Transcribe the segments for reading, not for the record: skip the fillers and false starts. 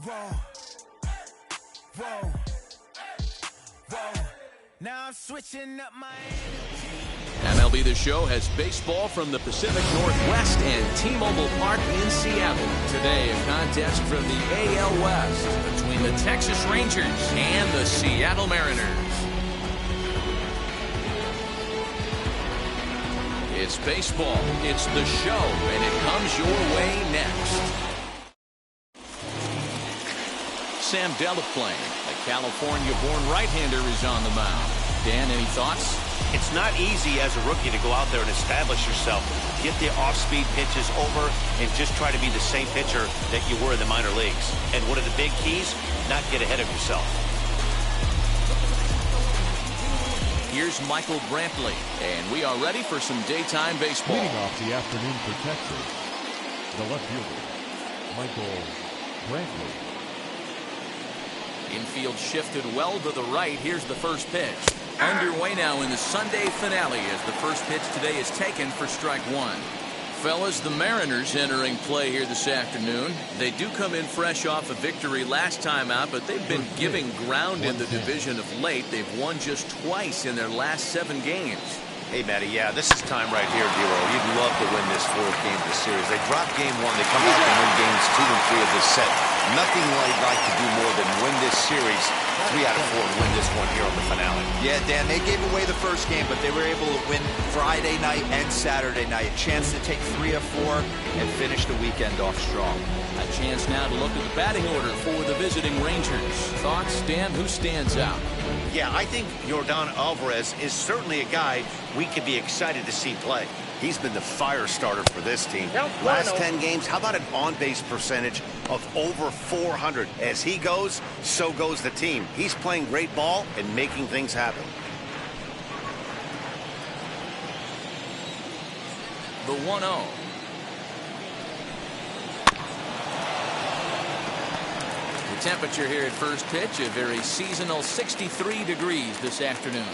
Whoa, whoa, whoa. Now I'm switching up my MLB The Show has baseball from the Pacific Northwest and T-Mobile Park in Seattle. Today, a contest from the AL West between the Texas Rangers and the Seattle Mariners. It's baseball, it's the show, and it comes your way next. Sam Delaplane, a California-born right-hander, is on the mound. Dan, any thoughts? It's not easy as a rookie to go out there and establish yourself, get the off-speed pitches over, and just try to be the same pitcher that you were in the minor leagues. And one of the big keys, not get ahead of yourself. Here's Michael Brantley, and we are ready for some daytime baseball. Leading off the afternoon for Texas, the left fielder, Michael Brantley. Infield shifted well to the right. Here's the first pitch. Underway now in the Sunday finale as the first pitch today is taken for strike one. Fellas, the Mariners entering play here this afternoon. They do come in fresh off a victory last time out, but they've been giving ground in the division of late. They've won just twice in their last 7 games. Hey, Matty, yeah, this is time right here, Dero. You'd love to win this 4th game of the series. They dropped game 1. They come back and win games 2 and 3 of this set. Nothing they'd like to do more than win this series 3 out of 4 and win this one here on the finale. Yeah, Dan, they gave away the first game, but they were able to win Friday night and Saturday night. A chance to take 3 of 4 and finish the weekend off strong. A chance now to look at the batting order for the visiting Rangers. Thoughts, Dan? Who stands out? Yeah, I think Yordan Alvarez is certainly a guy we could be excited to see play. He's been the fire starter for this team. Last 10 games, how about an on-base percentage of over 400? As he goes, so goes the team. He's playing great ball and making things happen. The 1-0. The temperature here at first pitch, a very seasonal 63 degrees this afternoon.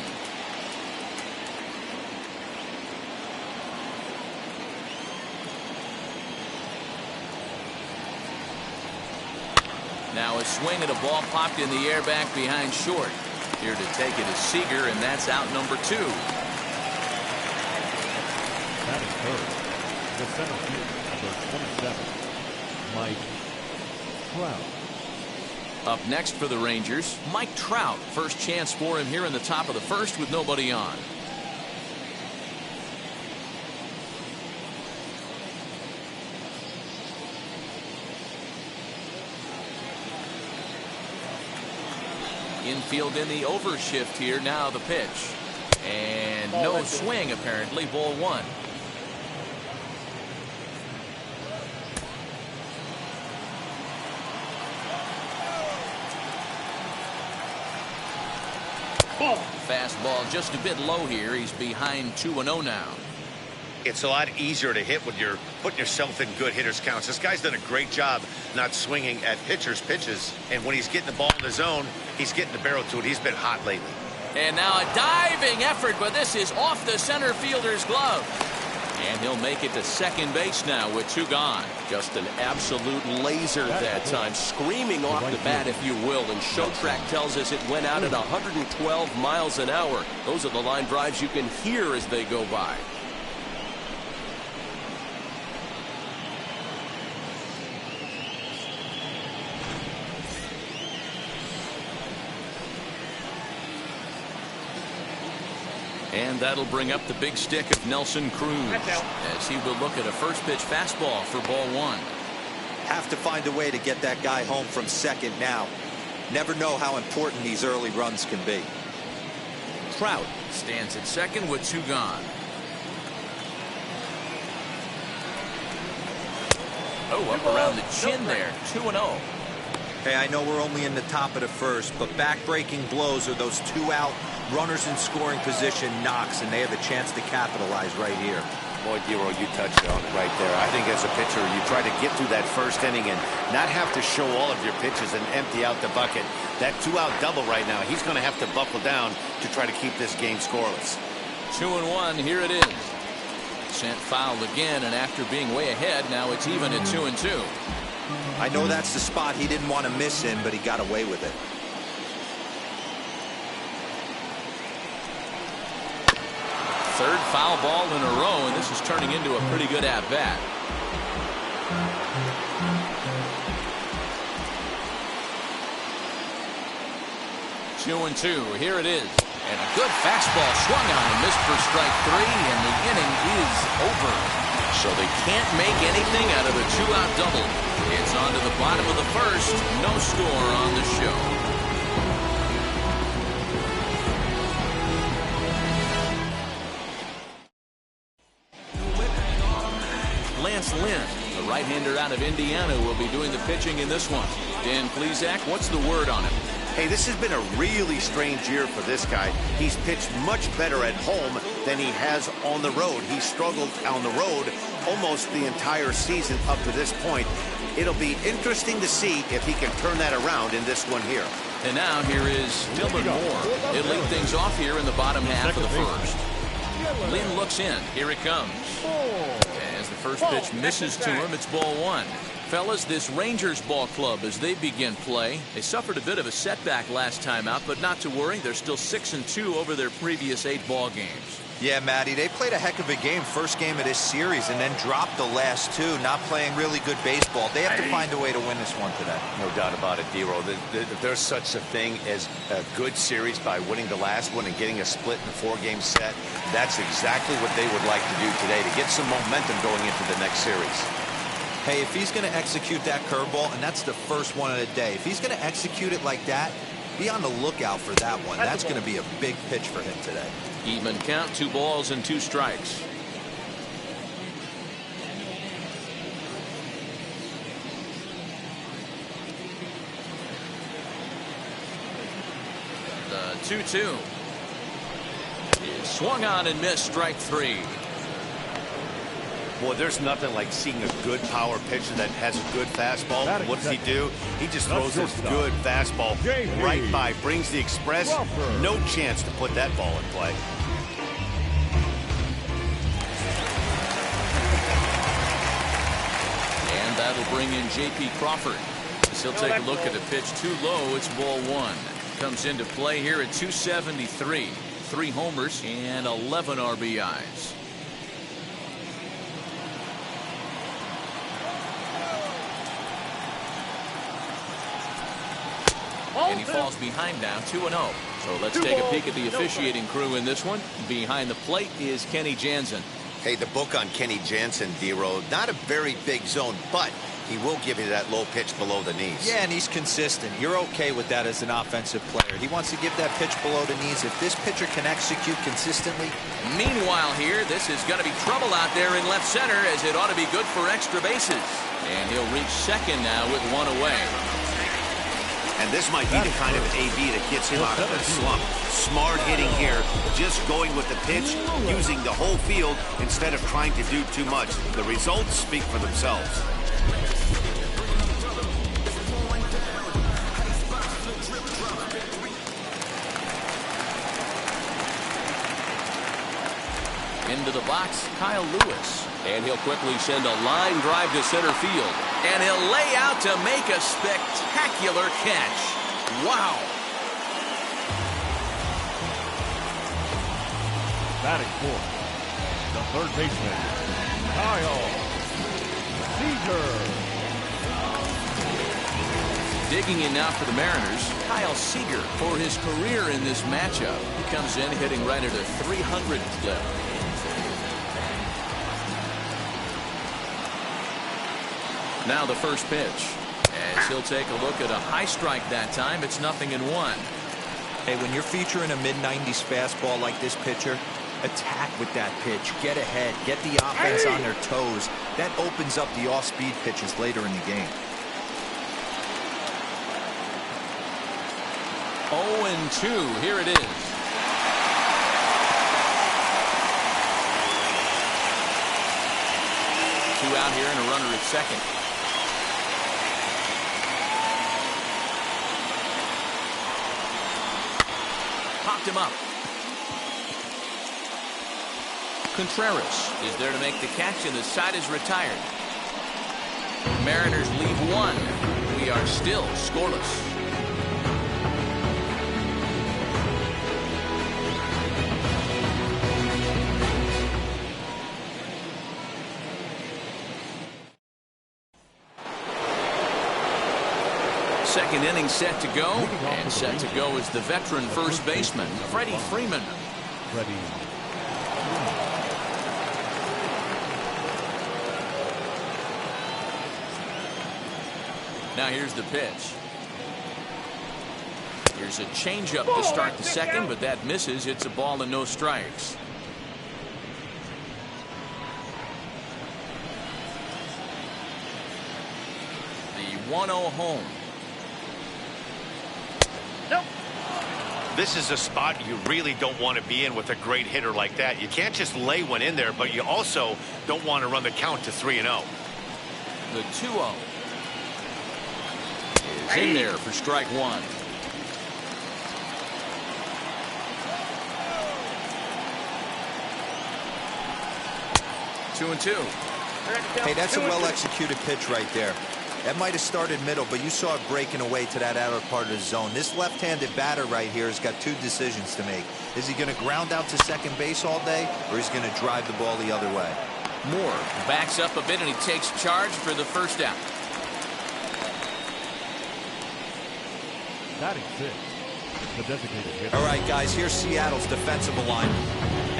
Now a swing and a ball popped in the air back behind short. Here to take it is Seager, and that's out number 2. Batting third, the center fielder, number 27, Mike Trout. Up next for the Rangers, Mike Trout. First chance for him here in the top of the first with nobody on. Infield in the overshift here. Now the pitch. And no swing apparently. Ball 1. Fastball just a bit low here. He's behind 2-0 now. It's a lot easier to hit when you're putting yourself in good hitters counts. This guy's done a great job not swinging at pitchers' pitches. And when he's getting the ball in the zone, he's getting the barrel to it. He's been hot lately. And now a diving effort, but this is off the center fielder's glove. And he'll make it to second base now with 2 gone. Just an absolute laser that time, screaming off the bat, if you will. And Showtrack tells us it went out at 112 miles an hour. Those are the line drives you can hear as they go by. And that'll bring up the big stick of Nelson Cruz as he will look at a first pitch fastball for ball 1. Have to find a way to get that guy home from second now. Never know how important these early runs can be. Trout stands at second with 2 gone. Oh, up around the chin there. 2-0. Hey, I know we're only in the top of the first, but back-breaking blows are those 2 out runners in scoring position knocks, and they have a chance to capitalize right here. Boy, Dero, you touched on it right there. I think as a pitcher, you try to get through that first inning and not have to show all of your pitches and empty out the bucket. That 2-out double right now, he's going to have to buckle down to try to keep this game scoreless. 2-1, here it is. Sent foul again, and after being way ahead, now it's even at 2-2. I know that's the spot he didn't want to miss in, but he got away with it. Third foul ball in a row, and this is turning into a pretty good at-bat. Two and two. Here it is. And a good fastball swung on and missed for strike three, and the inning is over. So they can't make anything out of a two-out double. It's on to the bottom of the first. No score on the show. Lance Lynn, the right-hander out of Indiana, will be doing the pitching in this one. Dan Plesac, what's the word on him? Hey, this has been a really strange year for this guy. He's pitched much better at home than he has on the road. He struggled on the road almost the entire season up to this point. It'll be interesting to see if he can turn that around in this one here. And now here is Dylan Moore. He'll lead things off here in the bottom half of the first. Lynn looks in. Here it comes. As the first pitch misses to him, it's ball one. Fellas, this Rangers ball club, as they begin play, they suffered a bit of a setback last time out, but not to worry. They're still 6-2 over their previous 8 ball games. Yeah, Matty, they played a heck of a game, first game of this series, and then dropped the last 2, not playing really good baseball. They have to find a way to win this one today. No doubt about it, D-Roll. There's such a thing as a good series by winning the last one and getting a split in the 4-game set. That's exactly what they would like to do today to get some momentum going into the next series. Hey, if he's going to execute that curveball, and that's the first one of the day, if he's going to execute it like that, be on the lookout for that one. That's going to be a big pitch for him today. Even count, 2 balls and 2 strikes. The 2-2 is swung on and missed, strike 3. Boy, there's nothing like seeing a good power pitcher that has a good fastball. What does he do? He just throws his good fastball right by, brings the express. No chance to put that ball in play. And that'll bring in J.P. Crawford. He'll take a look at the pitch too low. It's ball one. Comes into play here at 273. 3 homers and 11 RBIs. And he falls behind now, 2-0. So let's take a peek at the officiating crew in this one. Behind the plate is Kenny Jansen. Hey, the book on Kenny Jansen, D-Roll, not a very big zone, but he will give you that low pitch below the knees. Yeah, and he's consistent. You're okay with that as an offensive player. He wants to give that pitch below the knees. If this pitcher can execute consistently. Meanwhile here, this is going to be trouble out there in left center, as it ought to be good for extra bases. And he'll reach second now with 1 away. And this might be the kind of AB that gets him out of the slump. Smart hitting here, just going with the pitch, using the whole field instead of trying to do too much. The results speak for themselves. Into the box, Kyle Lewis. And he'll quickly send a line drive to center field. And he'll lay out to make a spectacular catch. Wow. Batting fourth, the third baseman, Kyle Seager. Digging in now for the Mariners, Kyle Seager for his career in this matchup. He comes in hitting right at a 300 clip. Now the first pitch, as he'll take a look at a high strike that time. It's 0-1. Hey, when you're featuring a mid-90s fastball like this pitcher, attack with that pitch. Get ahead. Get the offense on their toes. That opens up the off-speed pitches later in the game. 0-2. Here it is. Two out here and a runner at second. Popped him up. Contreras is there to make the catch, and the side is retired. Mariners leave one. We are still scoreless. Second inning set to go, and set to go is the veteran first baseman, Freddie Freeman. Now here's the pitch. Here's a changeup to start the second, but that misses. It's a ball and no strikes. The 1-0 home. This is a spot you really don't want to be in with a great hitter like that. You can't just lay one in there, but you also don't want to run the count to 3-0. The 2-0 is in there for strike one. Two and two. Hey, that's a well-executed pitch right there. That might have started middle, but you saw it breaking away to that outer part of the zone. This left-handed batter right here has got two decisions to make. Is he going to ground out to second base all day, or is he going to drive the ball the other way? Moore backs up a bit, and he takes charge for the first out. Batting fifth, the designated hitter. All right, guys, here's Seattle's defensive alignment.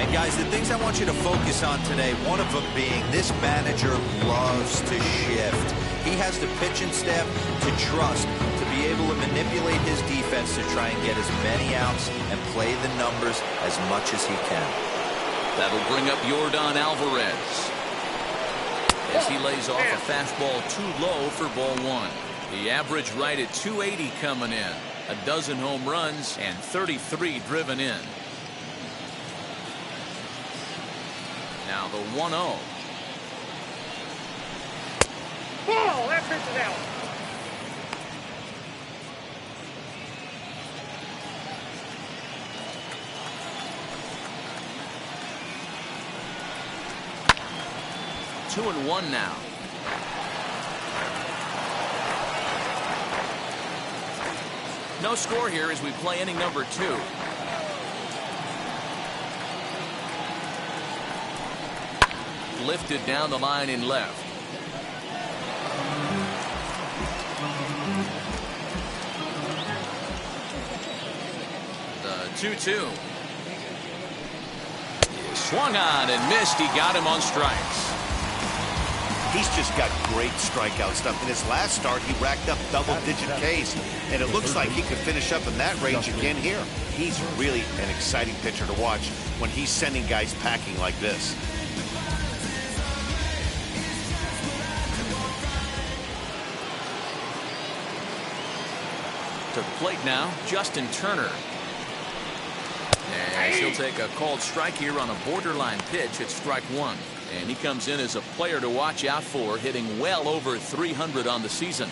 And, guys, the things I want you to focus on today, one of them being this manager loves to shift. He has the pitching staff to trust to be able to manipulate his defense to try and get as many outs and play the numbers as much as he can. That'll bring up Yordan Alvarez as he lays off a fastball too low for ball one. The average right at 280 coming in. A dozen home runs and 33 driven in. Now the 1-0. Ball, that pitch is out. Two and one now. No score here as we play inning number two. Lifted down the line in left. The 2-2. Swung on and missed. He got him on strikes. He's just got great strikeout stuff. In his last start, he racked up double-digit Ks, and it looks like he could finish up in that range again here. He's really an exciting pitcher to watch when he's sending guys packing like this. To the plate now, Justin Turner. And he'll take a called strike here on a borderline pitch at strike one. And he comes in as a player to watch out for, hitting well over 300 on the season.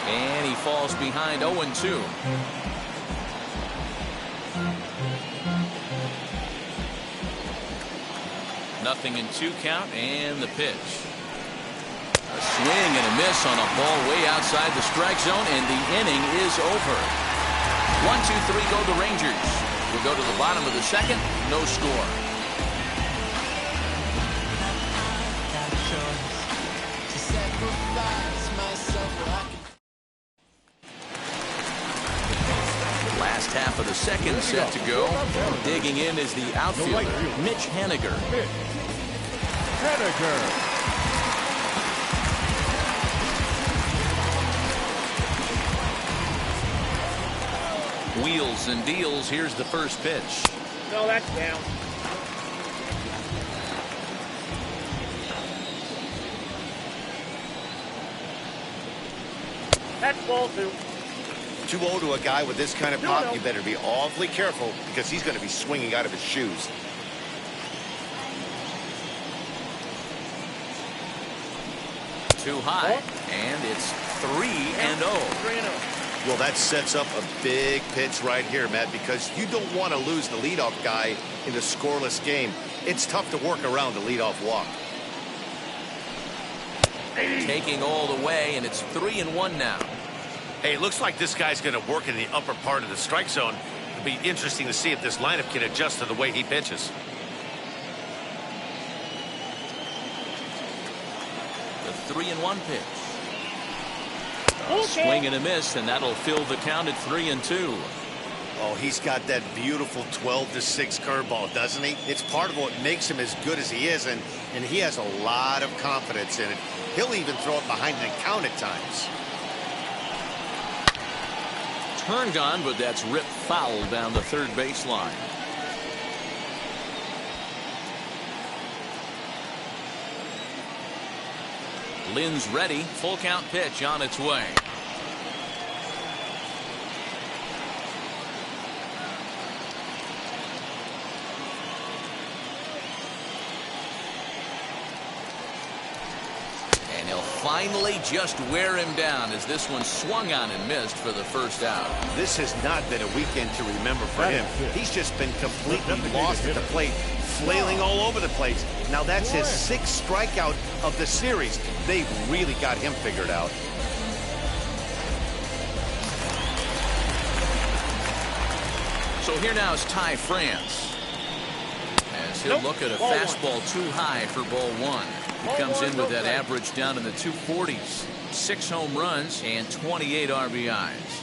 And he falls behind 0-2. Nothing in two count, and the pitch. A swing and a miss on a ball way outside the strike zone, and the inning is over. 1-2-3 go the Rangers. We'll go to the bottom of the second. No score. Last half of the second set to go. Digging in is the outfielder, Mitch Haniger. Wheels and deals. Here's the first pitch. No, that's down. That's ball two. 2-0 to a guy with this kind of pop, you better be awfully careful because he's going to be swinging out of his shoes. Too high, and it's 3-0. 3-0. Well, that sets up a big pitch right here, Matt, because you don't want to lose the leadoff guy in a scoreless game. It's tough to work around the leadoff walk. Taking all the way, and it's 3-1 now. Hey, it looks like this guy's going to work in the upper part of the strike zone. It'll be interesting to see if this lineup can adjust to the way he pitches. The 3-1 pitch. Swing and a miss, and that'll fill the count at 3-2. Oh, he's got that beautiful 12-6 curveball, doesn't he? It's part of what makes him as good as he is, and he has a lot of confidence in it. He'll even throw it behind the count at times. Turned on, but that's ripped foul down the third baseline. Lynn's ready. Full count pitch on its way. And he'll finally just wear him down as this one swung on and missed for the first out. This has not been a weekend to remember for him. He's just been completely lost at the plate, flailing all over the place. Now that's his 6th strikeout of the series. They've really got him figured out. So here now is Ty France, as he'll look at a fastball too high for ball 1. He comes in with that average down in the 240s. 6 home runs and 28 RBIs.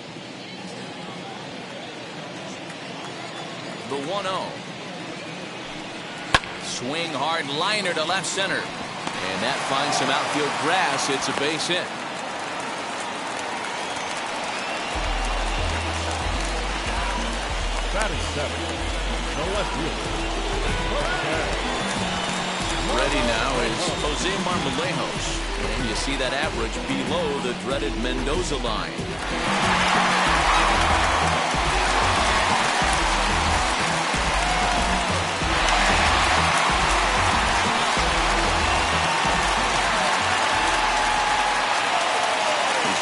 The 1-0. Swing hard liner to left center. And that finds some outfield grass. It's a base hit. Batting 7, the left fielder. Ready now is Jose Marmolejos. And you see that average below the dreaded Mendoza line.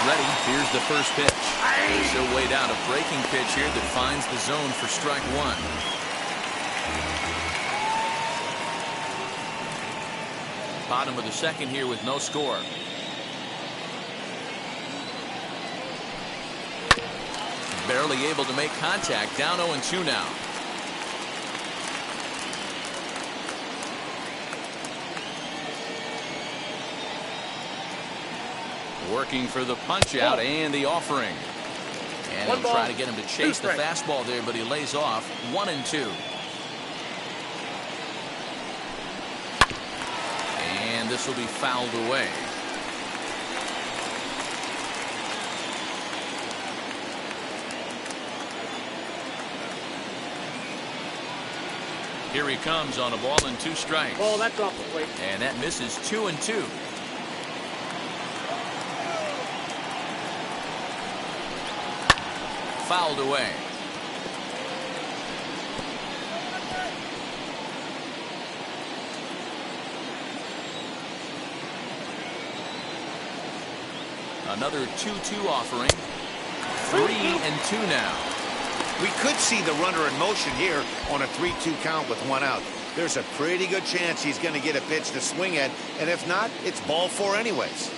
Ready. Here's the first pitch. She'll wait out a breaking pitch here that finds the zone for strike 1. Bottom of the second here with no score. Barely able to make contact. Down 0-2 now. Working for the punch out and the offering. And he'll try to get him to chase the fastball there, but he lays off. 1-2. And this will be fouled away. Here he comes on a ball and 2 strikes. Oh, that's off the plate. And that misses. 2-2. Fouled away. Another 2-2 offering. 3-2 now. We could see the runner in motion here on a 3-2 count with 1 out. There's a pretty good chance he's going to get a pitch to swing at, and if not, it's ball 4 anyways.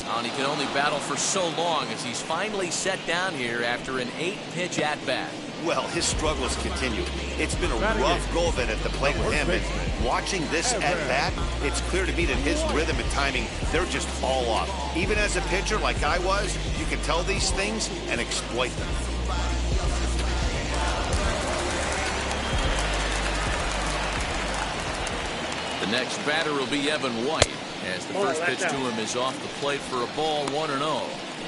And he can only battle for so long as he's finally set down here after an 8-pitch at-bat. Well, his struggles continue. It's been a rough go of it at the plate with him, and watching this at-bat, it's clear to me that his rhythm and timing, they're just all off. Even as a pitcher like I was, you can tell these things and exploit them. The next batter will be Evan White, as the first pitch to him is off the plate for a ball. 1-0.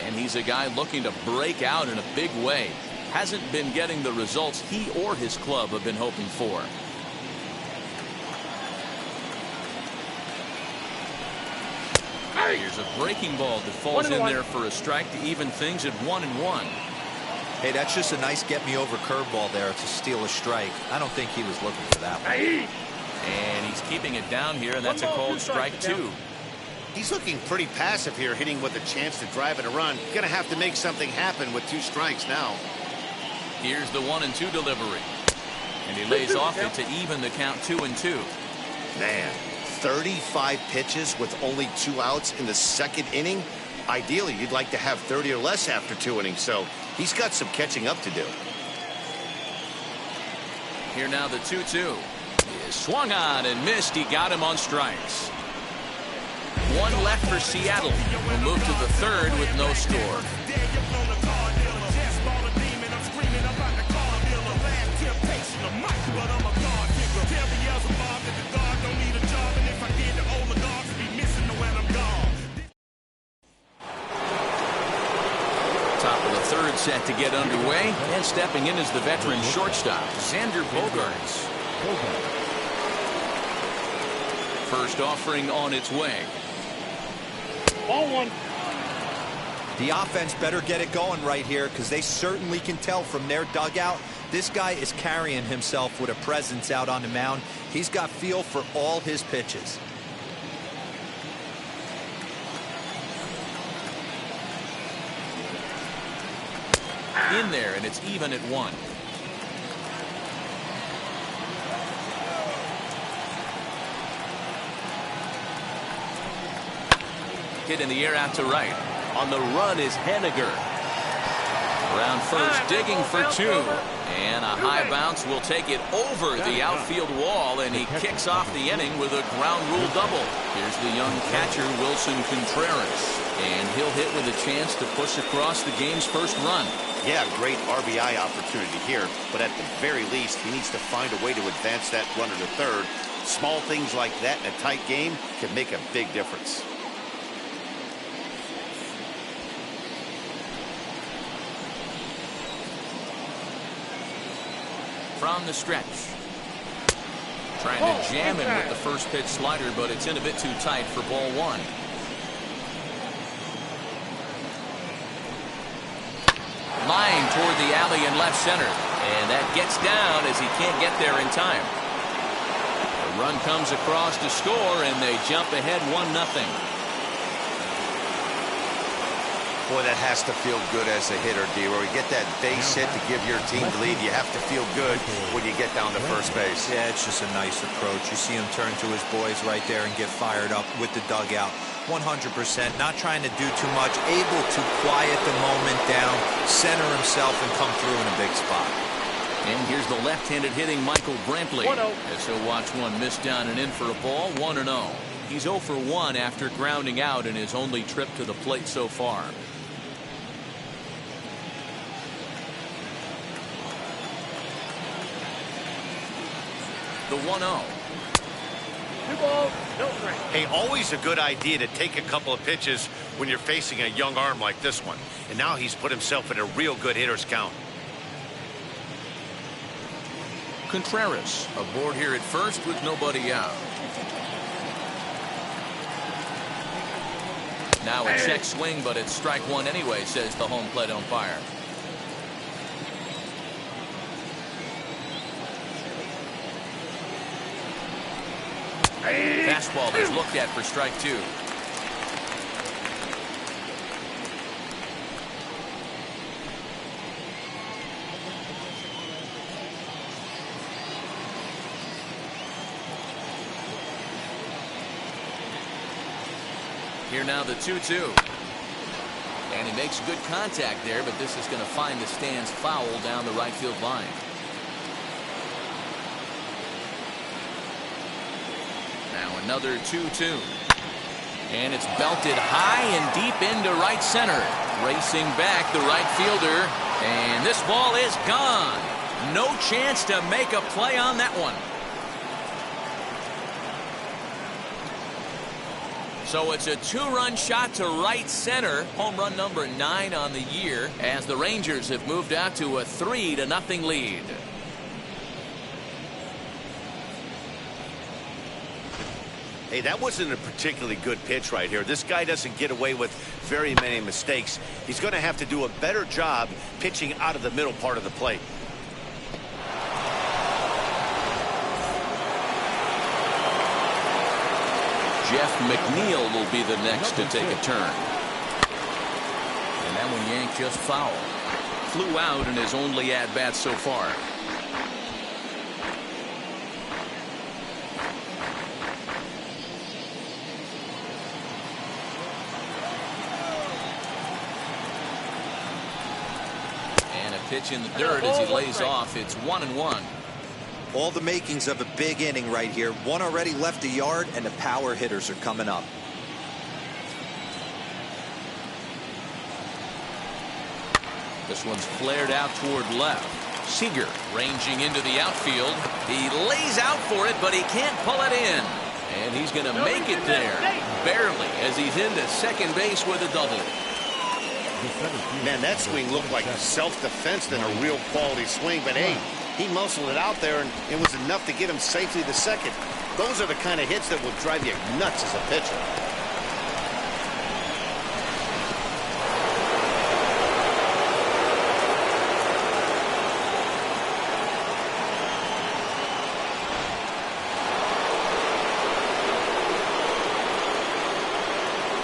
And he's a guy looking to break out in a big way. Hasn't been getting the results he or his club have been hoping for. Here's a breaking ball that falls in there for a strike to even things at 1-1. Hey, that's just a nice get-me-over curveball there to steal a strike. I don't think he was looking for that one. And he's keeping it down here, and that's a called strike 2. He's looking pretty passive here, hitting with a chance to drive and a run. Going to have to make something happen with 2 strikes now. Here's the 1-2 delivery. And he lays off it to even the count 2-2. Man, 35 pitches with only 2 outs in the 2nd inning. Ideally, you'd like to have 30 or less after 2 innings, so he's got some catching up to do. Here now the 2-2. He swung on and missed. He got him on strikes. 1 left for Seattle. We'll move to the 3rd with no score. Top of the 3rd set to get underway, and stepping in is the veteran shortstop, Xander Bogaerts. First offering on its way. Ball 1. The offense better get it going right here, because they certainly can tell from their dugout this guy is carrying himself with a presence out on the mound. He's got feel for all his pitches. In there, and it's even at 1. Hit in the air out to right. On the run is Henniger. Around first, digging for 2. And a high bounce will take it over the outfield wall, and he kicks off the inning with a ground rule double. Here's the young catcher, Wilson Contreras. And he'll hit with a chance to push across the game's first run. Yeah, great RBI opportunity here, but at the very least, he needs to find a way to advance that runner to 3rd. Small things like that in a tight game can make a big difference. From the stretch. Trying to jam him with the first pitch slider, but it's in a bit too tight for ball 1. Line toward the alley in left center. And that gets down as he can't get there in time. The run comes across to score, and they jump ahead 1-0. Boy, that has to feel good as a hitter, D. Where you get that base hit to give your team the lead, you have to feel good when you get down to first base. Yeah, it's just a nice approach. You see him turn to his boys right there and get fired up with the dugout. 100%, not trying to do too much, able to quiet the moment down, center himself, and come through in a big spot. And here's the left-handed hitting Michael Brantley. 1-0. As he'll watch one miss down and in for a ball, 1-0. He's 0 for 1 after grounding out in his only trip to the plate so far. The 1-0. 2 balls, no strike. Hey, always a good idea to take a couple of pitches when you're facing a young arm like this one. And now he's put himself in a real good hitter's count. Contreras aboard here at first with nobody out. Now a check swing, but it's strike 1 anyway, says the home plate umpire. Fastball is looked at for strike 2. Here now the 2-2. And he makes good contact there, but this is going to find the stands foul down the right field line. Now another 2-2. And it's belted high and deep into right center. Racing back the right fielder. And this ball is gone. No chance to make a play on that one. So it's a 2-run shot to right center. Home run number 9 on the year, as the Rangers have moved out to a 3-0 lead. Hey, that wasn't a particularly good pitch right here. This guy doesn't get away with very many mistakes. He's going to have to do a better job pitching out of the middle part of the plate. Jeff McNeil will be the next to take a turn. And that one yanked just foul. Flew out in his only at-bat so far. And a pitch in the dirt as he lays off. It's 1-1. All the makings of a big inning right here. One already left the yard, and the power hitters are coming up. This one's flared out toward left. Seager ranging into the outfield. He lays out for it, but he can't pull it in. And he's going to make it there. Barely, as he's into second base with a double. Man, that swing looked like self-defense than a real quality swing. But hey, he muscled it out there, and it was enough to get him safely to second. Those are the kind of hits that will drive you nuts as a pitcher.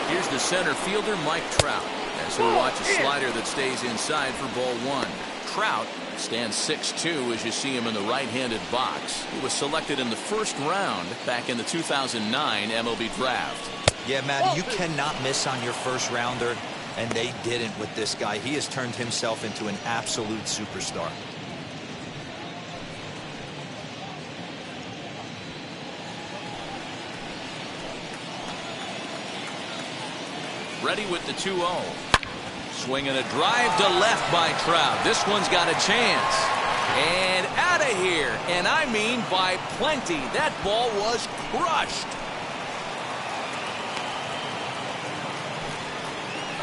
Here's the center fielder, Mike Trout, as he'll watch a slider that stays inside for ball one. Trout stands 6'2" as you see him in the right-handed box. He was selected in the first round back in the 2009 MLB draft. Yeah, Matt, you cannot miss on your first rounder, and they didn't with this guy. He has turned himself into an absolute superstar. Ready with the 2-0. Swinging a drive to left by Trout. This one's got a chance. And out of here. And I mean by plenty. That ball was crushed.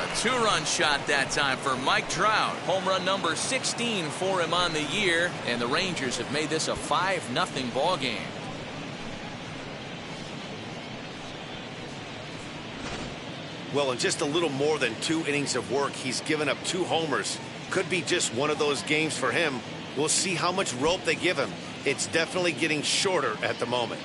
A two-run shot that time for Mike Trout. Home run number 16 for him on the year. And the Rangers have made this a 5-0 ball game. Well, in just a little more than 2 innings of work, he's given up 2 homers. Could be just one of those games for him. We'll see how much rope they give him. It's definitely getting shorter at the moment.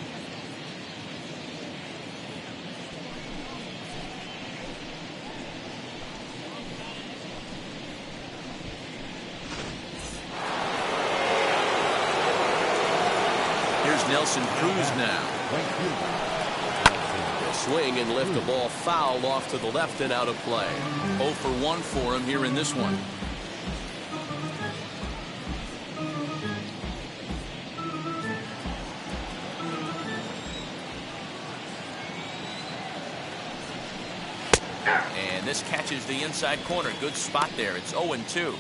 Here's Nelson Cruz now. Swing and lift the ball foul off to the left and out of play. 0 for 1 for him here in this one. And this catches the inside corner. Good spot there. It's 0-2.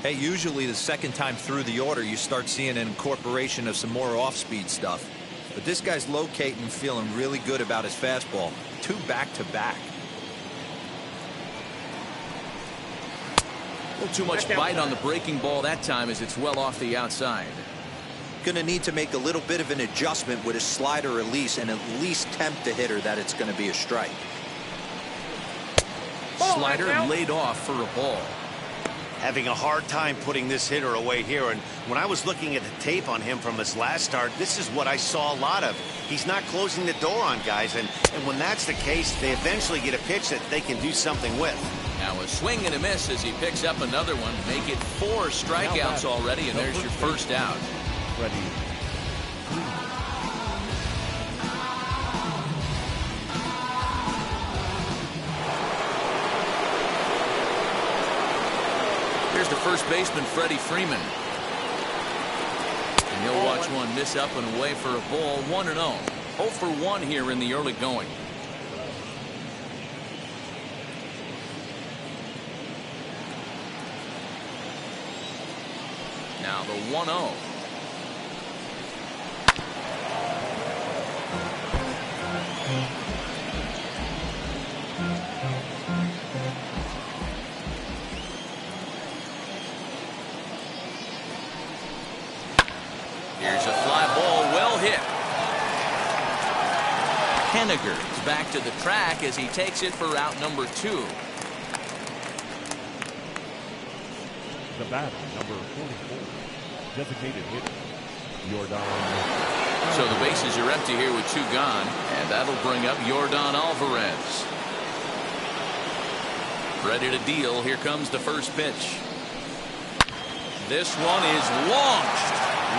Hey, usually the second time through the order, you start seeing an incorporation of some more off-speed stuff. But this guy's locating and feeling really good about his fastball. 2 back-to-back. A little too much bite on the breaking ball that time as it's well off the outside. Going to need to make a little bit of an adjustment with his slider release and at least tempt the hitter that it's going to be a strike. Slider laid off for a ball. Having a hard time putting this hitter away here, and when I was looking at the tape on him from his last start, this is what I saw a lot of. He's not closing the door on guys, and when that's the case, they eventually get a pitch that they can do something with. Now a swing and a miss as he picks up another one. Make it 4 strikeouts already, and there's your first out. Ready. Here's the first baseman, Freddie Freeman. And he'll watch one miss up and away for a ball. 1-0. 0 for 1 here in the early going. Now the 1-0. Here's a fly ball, well hit. Henniger is back to the track as he takes it for out number 2. The batter, number 44, designated hitter, Yordan So the bases are empty here with 2 gone, and that'll bring up Yordan Alvarez. Ready to deal. Here comes the first pitch. This one is launched.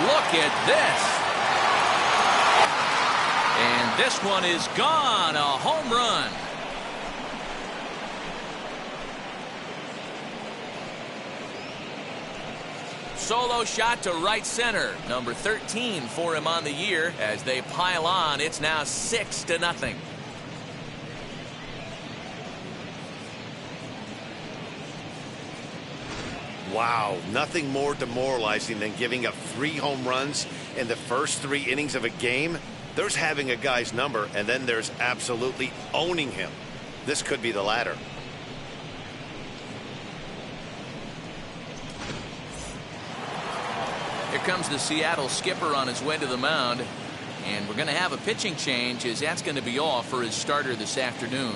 Look at this. And this one is gone. A home run. Solo shot to right center. Number 13 for him on the year. As they pile on, it's now 6-0. Wow, nothing more demoralizing than giving up 3 home runs in the first 3 innings of a game. There's having a guy's number, and then there's absolutely owning him. This could be the latter. Here comes the Seattle skipper on his way to the mound. And we're going to have a pitching change, as that's going to be all for his starter this afternoon.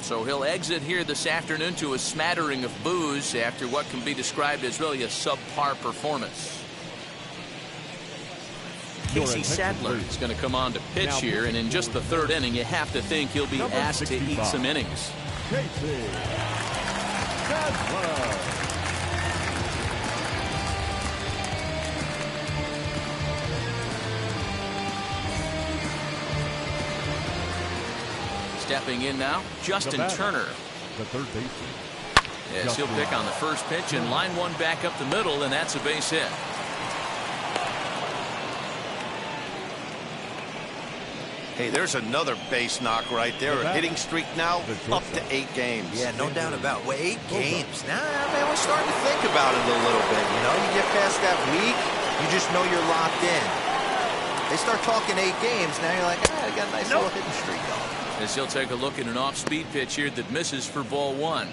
So he'll exit here this afternoon to a smattering of boos after what can be described as really a subpar performance. Casey Sadler is going to come on to pitch here, and in just the 3rd inning, you have to think he'll be asked to eat some innings. Casey Sadler. Stepping in now, Justin Turner. The third baseman. Yes, he'll pick on the first pitch and line one back up the middle, and that's a base hit. Hey, there's another base knock right there. A hitting streak now up to 8 games. Yeah, no doubt about it. Well, 8 games. Now, man, we're starting to think about it a little bit. You know, you get past that week, you just know you're locked in. They start talking 8 games, now you're like, I got a nice little hitting streak going. As he'll take a look at an off-speed pitch here that misses for ball 1.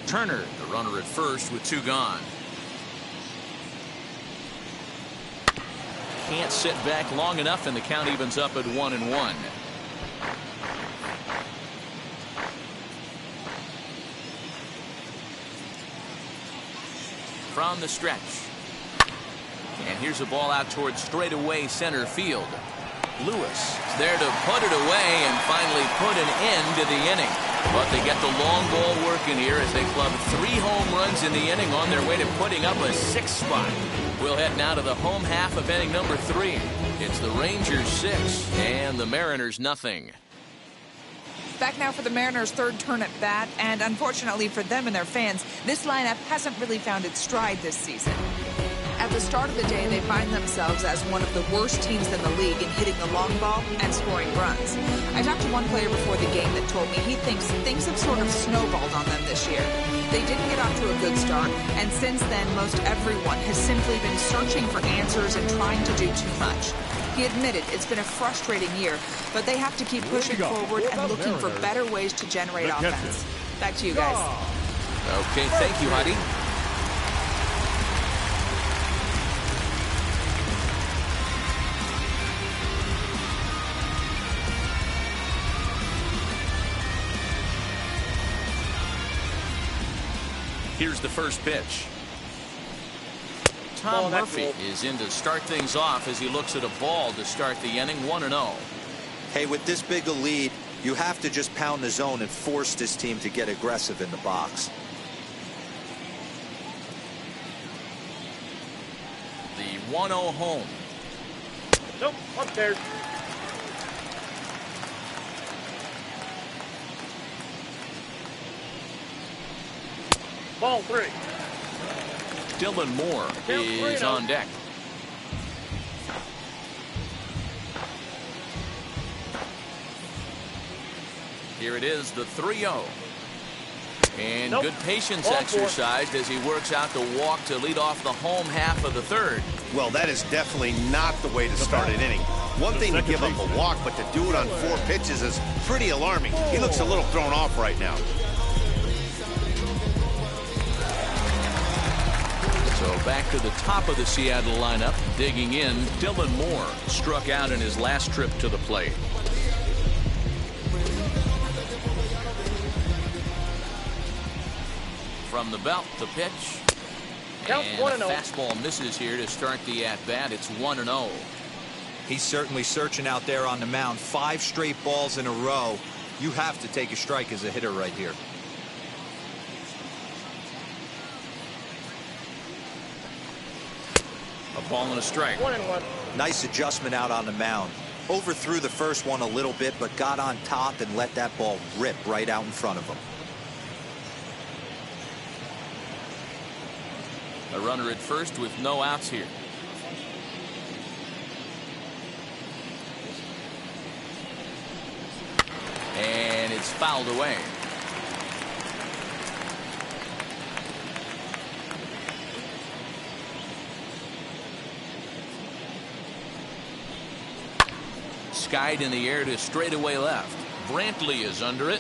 Turner, the runner at first with 2 gone. Can't sit back long enough, and the count evens up at 1-1. From the stretch. And here's a ball out towards straightaway center field. Lewis there to put it away and finally put an end to the inning. But they get the long ball working here as they club 3 home runs in the inning on their way to putting up a 6th spot. We'll head now to the home half of inning number 3. It's the Rangers 6 and the Mariners nothing. Back now for the Mariners' 3rd turn at bat, and unfortunately for them and their fans, this lineup hasn't really found its stride this season. At the start of the day, they find themselves as one of the worst teams in the league in hitting the long ball and scoring runs. I talked to one player before the game that told me he thinks things have sort of snowballed on them this year. They didn't get off to a good start, and since then, most everyone has simply been searching for answers and trying to do too much. He admitted it's been a frustrating year, but they have to keep pushing forward and looking for better ways to generate offense. Back to you guys. Okay, thank you, Heidi. Here's the first pitch. Tom Murphy is in to start things off as he looks at a ball to start the inning, 1-0. Hey, with this big a lead, you have to just pound the zone and force this team to get aggressive in the box. The 1-0 home. Nope, up there. Ball 3. Dylan Moore is on deck. Here it is, the 3-0. And good patience exercised as he works out the walk to lead off the home half of the 3rd. Well, that is definitely not the way to start an inning. One thing to give up a walk, but to do it on 4 pitches is pretty alarming. He looks a little thrown off right now. So back to the top of the Seattle lineup, digging in, Dylan Moore struck out in his last trip to the plate. From the belt, the pitch. Count And 1-0. a fastball misses here to start the at-bat. It's 1-0. He's certainly searching out there on the mound. 5 straight balls in a row. You have to take a strike as a hitter right here. A ball and a strike. 1-1. Nice adjustment out on the mound. Overthrew the first one a little bit, but got on top and let that ball rip right out in front of him. A runner at first with no outs here. And it's fouled away. Skied in the air to straightaway left. Brantley is under it.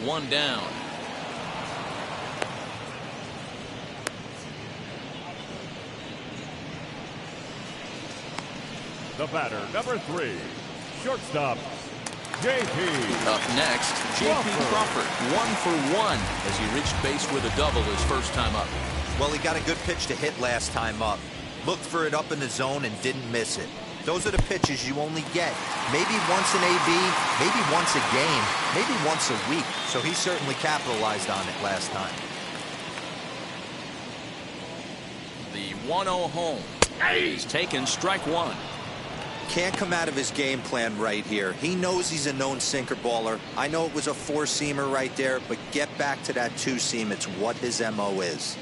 1 down. The batter, number 3, shortstop, J.P. Up next, J.P. Crawford, 1 for 1 as he reached base with a double his first time up. Well, he got a good pitch to hit last time up. Looked for it up in the zone and didn't miss it. Those are the pitches you only get. Maybe once an AB, maybe once a game, maybe once a week. So he certainly capitalized on it last time. The 1-0 home. He's taken strike 1. Can't come out of his game plan right here. He knows he's a known sinker baller. I know it was a 4-seamer right there, but get back to that 2-seam. It's what his MO is.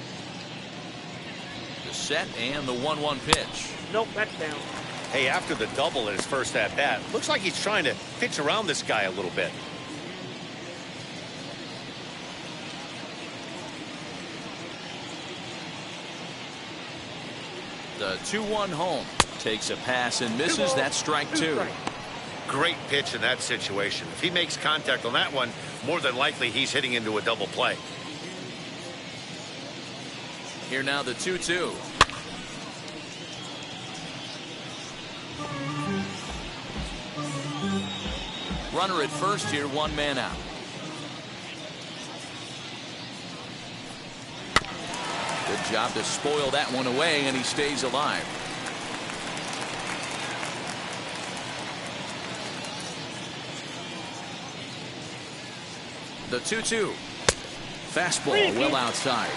The set and the 1-1 pitch. Nope, that's down. Hey, after the double in his first at-bat, looks like he's trying to pitch around this guy a little bit. The 2-1 home. Takes a pass and misses. That's strike 2. Great pitch in that situation. If he makes contact on that one, more than likely he's hitting into a double play. Here now the 2-2. Runner at first here, 1 man out. Good job to spoil that one away, and he stays alive. The 2-2. Fastball well outside.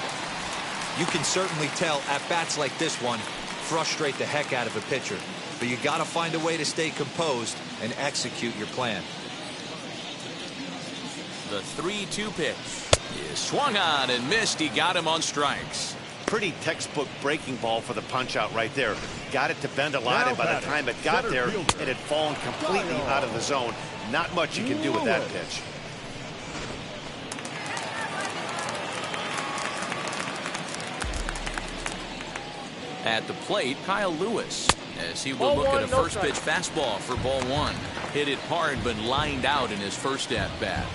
You can certainly tell at bats like this one frustrate the heck out of a pitcher. But you got to find a way to stay composed and execute your plan. The 3-2 pitch is swung on and missed. He got him on strikes. Pretty textbook breaking ball for the punch out right there. Got it to bend a lot, and by the time it got there, it had fallen completely out of the zone. Not much you can do with that pitch. At the plate, Kyle Lewis, as he will look at a first pitch fastball for ball 1. Hit it hard, but lined out in his first at bat.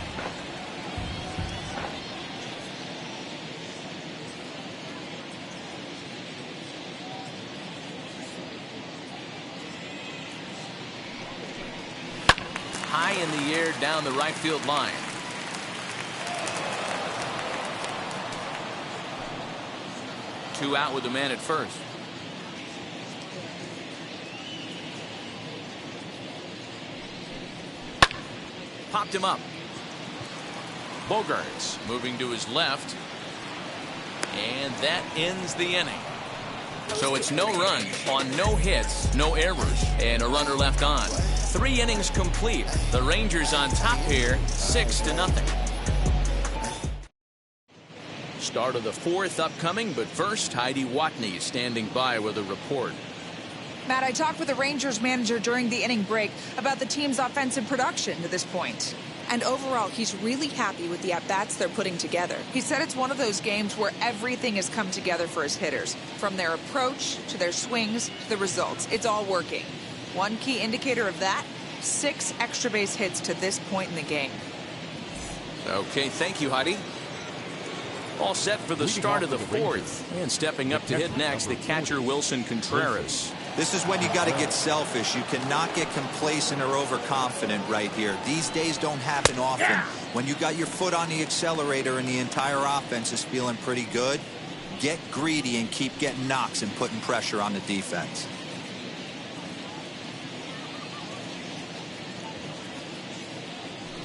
High in the air down the right field line. Two out with the man at first. Popped him up. Bogaerts moving to his left. And that ends the inning. So it's no runs on no hits, no errors, and a runner left on. 3 innings complete. The Rangers on top here, 6-0. Start of the 4th upcoming, but first, Heidi Watney standing by with a report. Matt, I talked with the Rangers manager during the inning break about the team's offensive production to this point. And overall, he's really happy with the at-bats they're putting together. He said it's one of those games where everything has come together for his hitters. From their approach, to their swings, to the results. It's all working. One key indicator of that, 6 extra base hits to this point in the game. Okay, thank you, Heidi. All set for the start of the 4th. And stepping up to hit next, the catcher Wilson Contreras. This is when you got to get selfish. You cannot get complacent or overconfident right here. These days don't happen often. When you got your foot on the accelerator and the entire offense is feeling pretty good, Get greedy and keep getting knocks and putting pressure on the defense.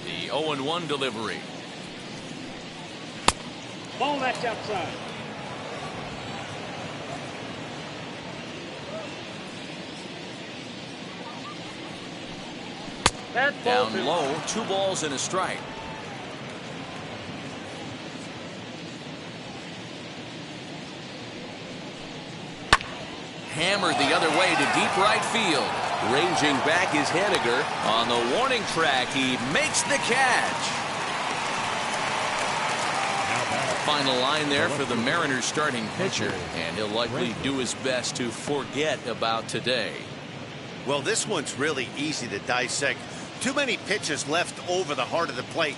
The 0-1 delivery. Ball that's outside. That's ball Down two. low, 2 balls and a strike. Hammered the other way to deep right field. Ranging back is Haniger. On the warning track, he makes the catch. Final line there for the Mariners starting pitcher, and he'll likely do his best to forget about today. Well, this one's really easy to dissect. Too many pitches left over the heart of the plate.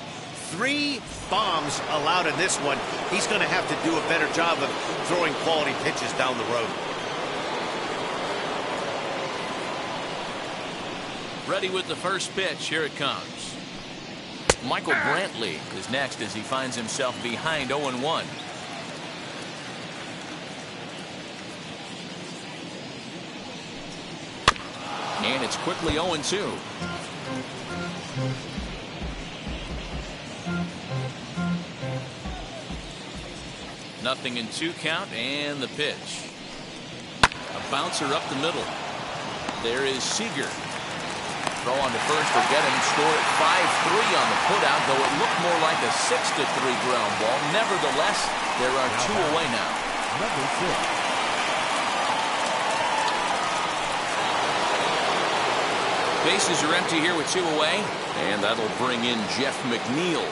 3 bombs allowed in this one. He's going to have to do a better job of throwing quality pitches down the road. Ready with the first pitch. Here it comes. Michael Brantley is next as he finds himself behind 0-1. And it's quickly 0-2. Nothing in 2 count, and the pitch. A bouncer up the middle. There is Seager. Throw on to first to get him. Score at 5-3 on the putout, though it looked more like a 6-3 ground ball. Nevertheless, there are 2 away now. Number 6. Bases are empty here with 2 away, and that'll bring in Jeff McNeil.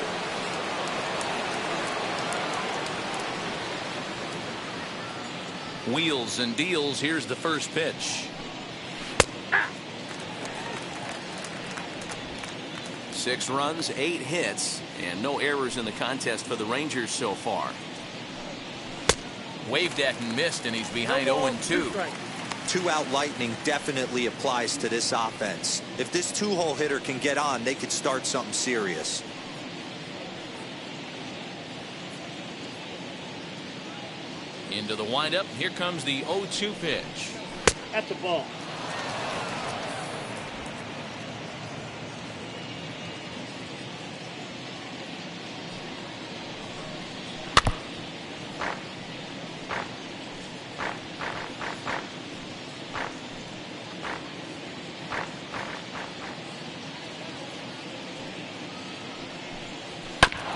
Wheels and deals. Here's the first pitch. 6 runs, 8 hits, and no errors in the contest for the Rangers so far. Waved at and missed, and he's behind 0-2. 2-out lightning definitely applies to this offense. If this 2-hole hitter can get on, they could start something serious. Into the windup. Here comes the 0-2 pitch. That's a ball.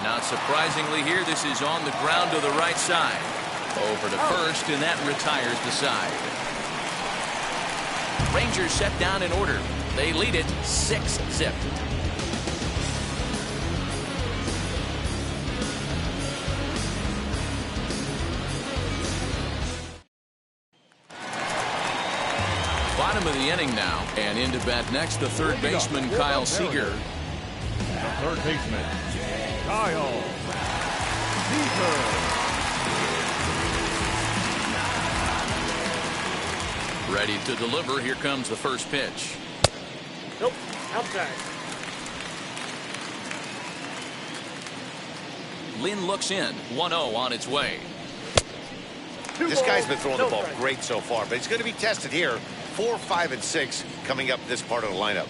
Not surprisingly here, this is on the ground to the right side. Over to first, and that retires the side. Rangers set down in order. They lead it 6-0. Bottom of the inning now, and into bat next, the third baseman Kyle Seager. The third baseman, Kyle Seager. Ready to deliver. Here comes the first pitch. Nope. Outside. Lynn looks in. 1-0 on its way. This guy's been throwing the ball great so far, but he's going to be tested here. 4, 5, and 6 coming up this part of the lineup.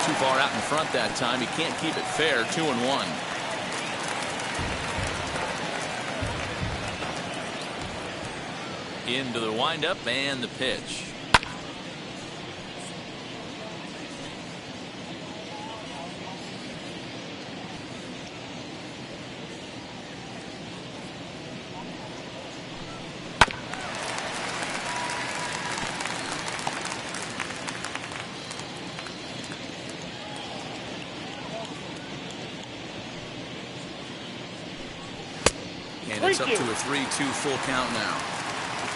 Too far out in front that time. He can't keep it fair. 2-1. Into the windup and the pitch. And it's up to a 3-2 full count now.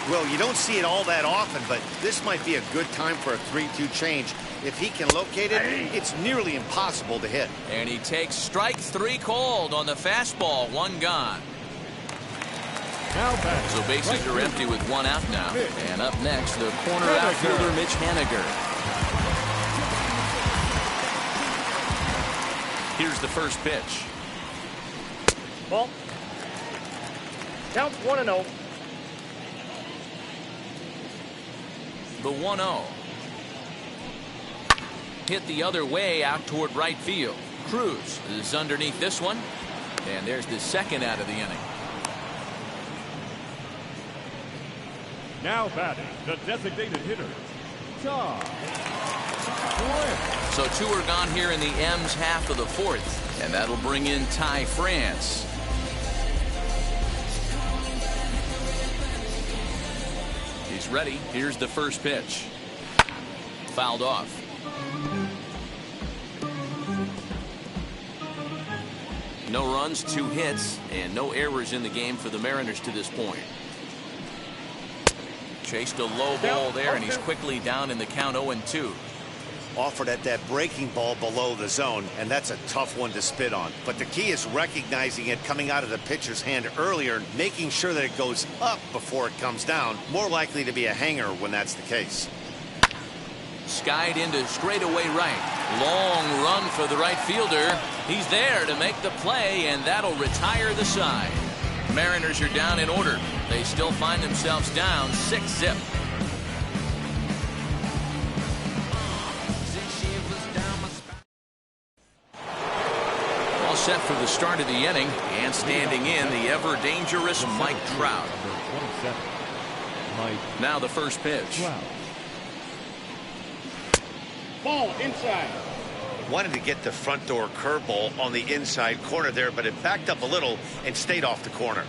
Well, you don't see it all that often, but this might be a good time for a 3-2 change. If he can locate it, it's nearly impossible to hit. And he takes strike 3 called on the fastball. 1 gone. So bases are empty with 1 out now. And up next, the corner outfielder Mitch Haniger. Here's the first pitch. Ball. Count 1-0. The 1-0. Hit the other way out toward right field. Cruz is underneath this one. And there's the second out of the inning. Now batting, the designated hitter, Todd France. So two are gone here in the M's half of the fourth. And that'll bring in Ty France. He's ready. Here's the first pitch. Fouled off. No runs, 2 hits, and no errors in the game for the Mariners to this point. Chased a low ball there, and he's quickly down in the count 0-2. Offered at that breaking ball below the zone, and that's a tough one to spit on. But the key is recognizing it coming out of the pitcher's hand earlier and making sure that it goes up before it comes down. More likely to be a hanger when that's the case. Skied into straightaway right. Long run for the right fielder. He's there to make the play, and that'll retire the side. Mariners are down in order. They still find themselves down 6-0. All set for the start of the inning, and standing in, the ever-dangerous Mike Trout. Now the first pitch. Ball inside. Wanted to get the front door curveball on the inside corner there, but it backed up a little and stayed off the corner.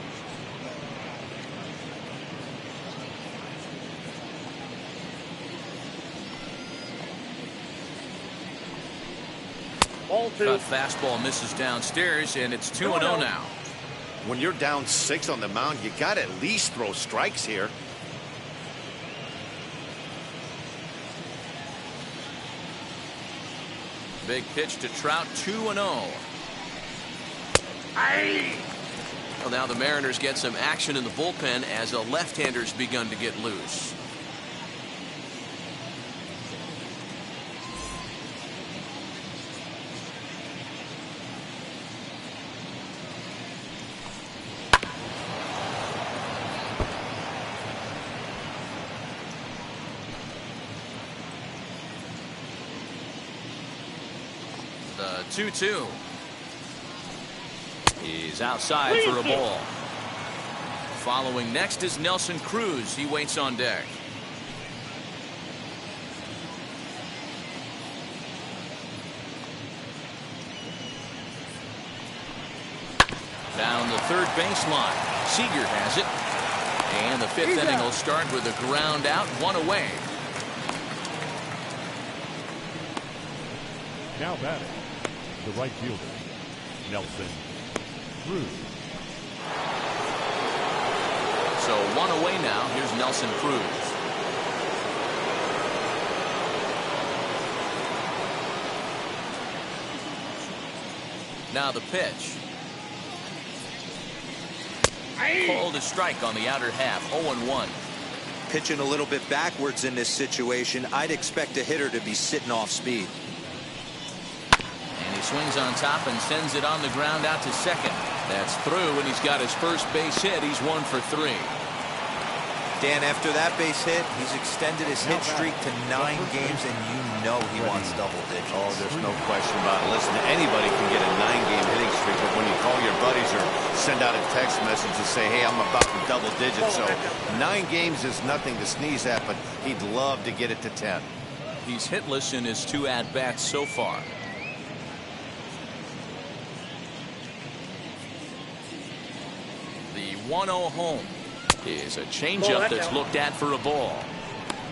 Ball 2. Cut fastball misses downstairs, and it's 2-0 now. When you're down 6 on the mound, you got to at least throw strikes here. Big pitch to Trout, 2-0. Well, now the Mariners get some action in the bullpen as a left-hander's begun to get loose. The 2-2. He's outside for a ball. Following next is Nelson Cruz. He waits on deck. Down the third baseline. Seager has it. And the 5th inning will start with a ground out, 1 away. Now batting, the right fielder, Nelson Cruz. So 1 away now. Here's Nelson Cruz. Now the pitch. Called a strike on the outer half. 0-1. Pitching a little bit backwards in this situation. I'd expect a hitter to be sitting off speed. And he swings on top and sends it on the ground out to second. That's through, and he's got his first base hit. He's 1 for 3. Dan, after that base hit, he's extended his hit streak to 9 games, and you know he wants double digits. Oh, there's no question about it. Listen, anybody can get a 9-game hitting streak, but when you call your buddies or send out a text message to say, hey, I'm about to double digits, so 9 games is nothing to sneeze at, but he'd love to get it to 10. He's hitless in his 2 at-bats so far. The 1-0 home is a changeup that's looked at for a ball.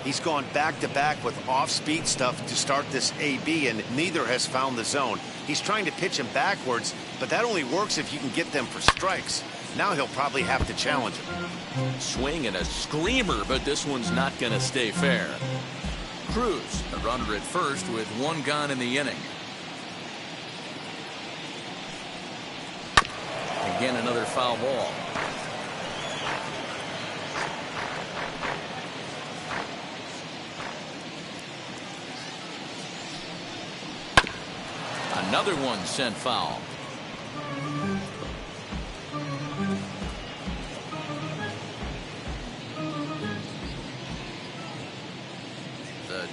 He's gone back-to-back with off-speed stuff to start this AB, and neither has found the zone. He's trying to pitch him backwards, but that only works if you can get them for strikes. Now he'll probably have to challenge him. Swing and a screamer, but this one's not going to stay fair. Cruz, a runner at first with 1 gone in the inning. Again, another foul ball. Another one sent foul.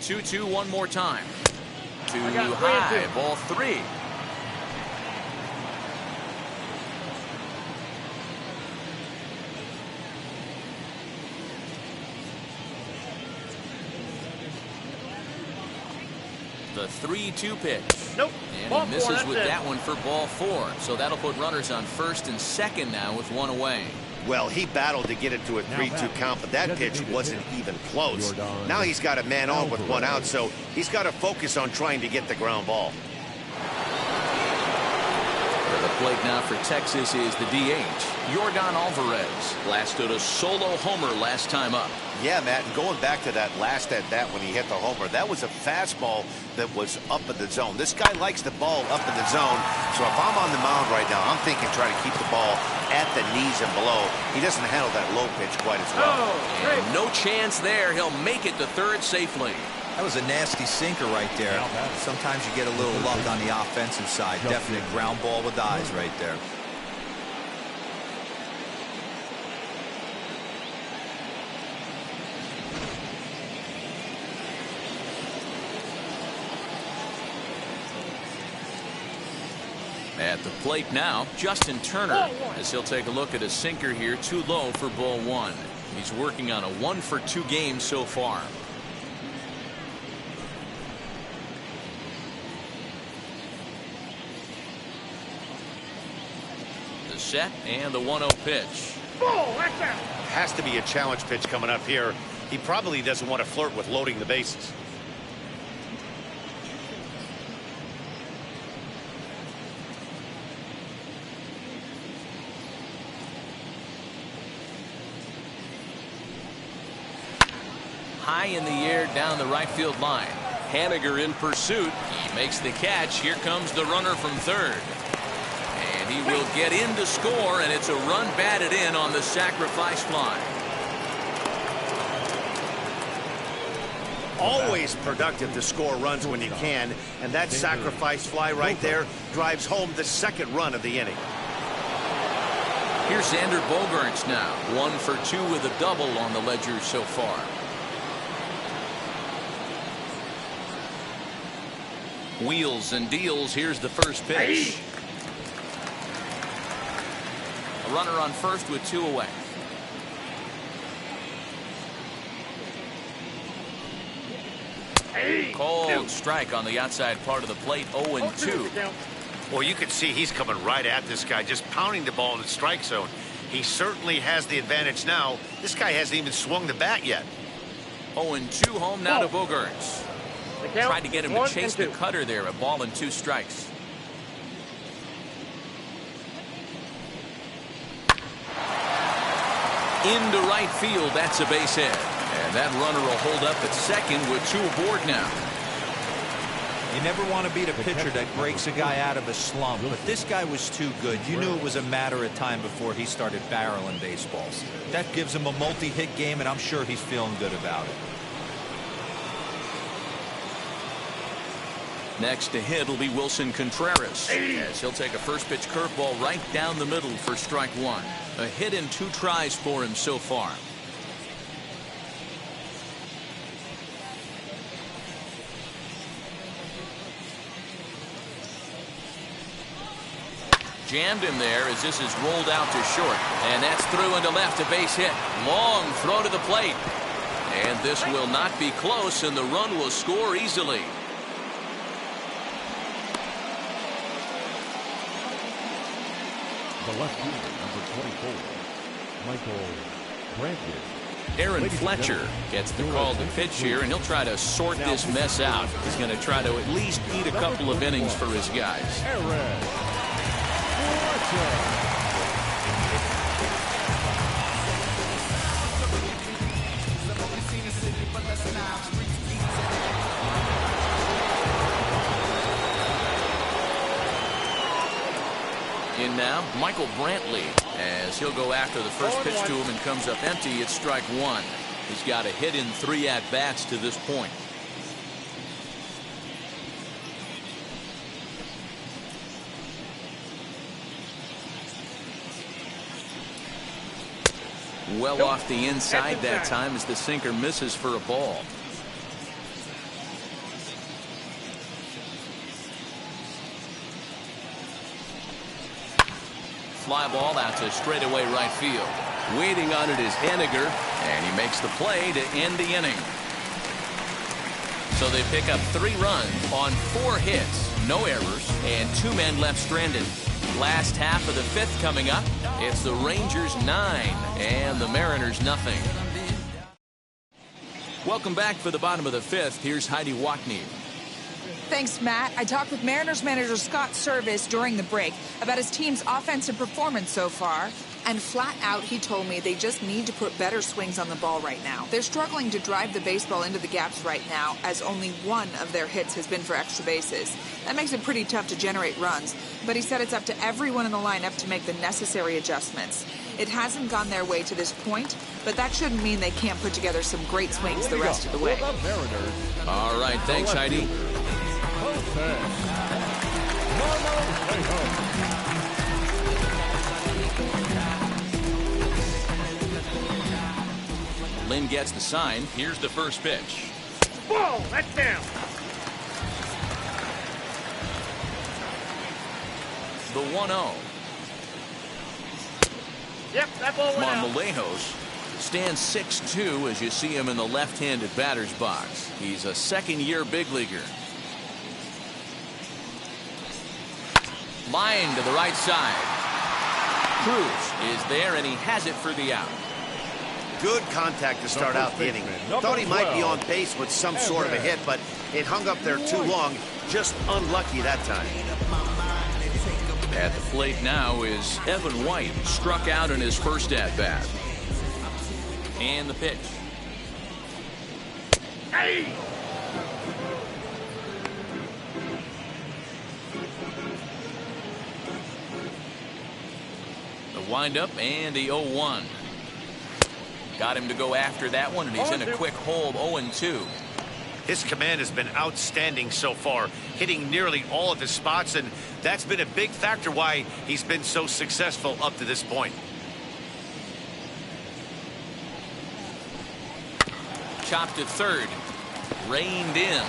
2-2 one more time. Too high. Ball 3. The 3-2 pitch. Nope. And Ball he misses 4, with that's it. that one for ball 4. So that'll put runners on first and second now with 1 away. Well, he battled to get it to a 3-2 count, but that pitch wasn't even close. Now he's got a man on with 1 out, so he's got to focus on trying to get the ground ball. For the plate now for Texas is the DH, Yordan Alvarez. Blasted a solo homer last time up. Yeah, Matt, and going back to that last at-bat when he hit the homer, that was a fastball that was up in the zone. This guy likes the ball up in the zone, so if I'm on the mound right now, I'm thinking try to keep the ball at the knees and below. He doesn't handle that low pitch quite as well. And no chance there. He'll make it to third safely. That was a nasty sinker right there. Sometimes you get a little luck on the offensive side. Definite ground ball with eyes right there. At the plate now, Justin Turner, as he'll take a look at a sinker here, too low for ball 1. He's working on a 1-for-2 game so far. The set and the 1-0 pitch. Ball, that's out. Has to be a challenge pitch coming up here. He probably doesn't want to flirt with loading the bases. High in the air down the right field line. Haniger in pursuit. He makes the catch. Here comes the runner from third. And he will get in to score, and it's a run batted in on the sacrifice fly. Always productive to score runs when you can, and that sacrifice fly right there drives home the second run of the inning. Here's Xander Bogaerts now. 1 for 2 with a double on the ledger so far. Wheels and deals. Here's the first pitch. A runner on first with 2 away. Cold strike on the outside part of the plate. 0-2. Well, you can see he's coming right at this guy, just pounding the ball in the strike zone. He certainly has the advantage now. This guy hasn't even swung the bat yet. 0-2 home now to Bogaerts. Tried to get him to chase the cutter there. A ball and 2 strikes. Into right field. That's a base hit. And that runner will hold up at second with 2 aboard now. You never want to beat a pitcher that breaks a guy out of a slump, but this guy was too good. You knew it was a matter of time before he started barreling baseballs. That gives him a multi-hit game, and I'm sure he's feeling good about it. Next to hit will be Wilson Contreras, as he'll take a first pitch curveball right down the middle for strike 1. A hit in 2 tries for him so far. Jammed him there as this is rolled out to short. And that's through into left, a base hit. Long throw to the plate. And this will not be close, and the run will score easily. The left fielder, number 24, Michael Brantley. Aaron Fletcher gets the call to pitch here, and he'll try to sort this mess out. He's going to try to at least eat a couple of innings for his guys. Aaron Fletcher. In now, Michael Brantley, as he'll go after the first pitch to him and comes up empty. It's strike 1. He's got a hit in 3 at-bats to this point. Well off the inside that time as the sinker misses for a ball. fly ball out to straightaway right field. Waiting on it is Henniger. And he makes the play to end the inning. So they pick up 3 runs on 4 hits, no errors, and 2 men left stranded. Last half of the 5th coming up. It's the Rangers 9 and the Mariners nothing. Welcome back for the bottom of the 5th. Here's Heidi Watney. Thanks, Matt. I talked with Mariners manager Scott Service during the break about his team's offensive performance so far. And flat out, he told me they just need to put better swings on the ball right now. They're struggling to drive the baseball into the gaps right now, as only 1 of their hits has been for extra bases. That makes it pretty tough to generate runs. But he said it's up to everyone in the lineup to make the necessary adjustments. It hasn't gone their way to this point, but that shouldn't mean they can't put together some great swings the rest of the way. All right, thanks, Heidi. Lynn gets the sign. Here's the first pitch. Ball, that's down. The 1-0. Yep, that ball went out. Marmolejos stands 6'2" as you see him in the left-handed batter's box. He's a second-year big leaguer. Line to the right side. Cruz is there, and he has it for the out. Good contact to start out the inning. Thought he might be on base with some sort of a hit, but it hung up there too long. Just unlucky that time. At the plate now is Evan White, struck out in his first at-bat. And the pitch. Hey! The windup and the 0-1. Got him to go after that one, and he's in a quick hold, 0-2. His command has been outstanding so far, hitting nearly all of his spots, and that's been a big factor why he's been so successful up to this point. Chopped at third. Reined in.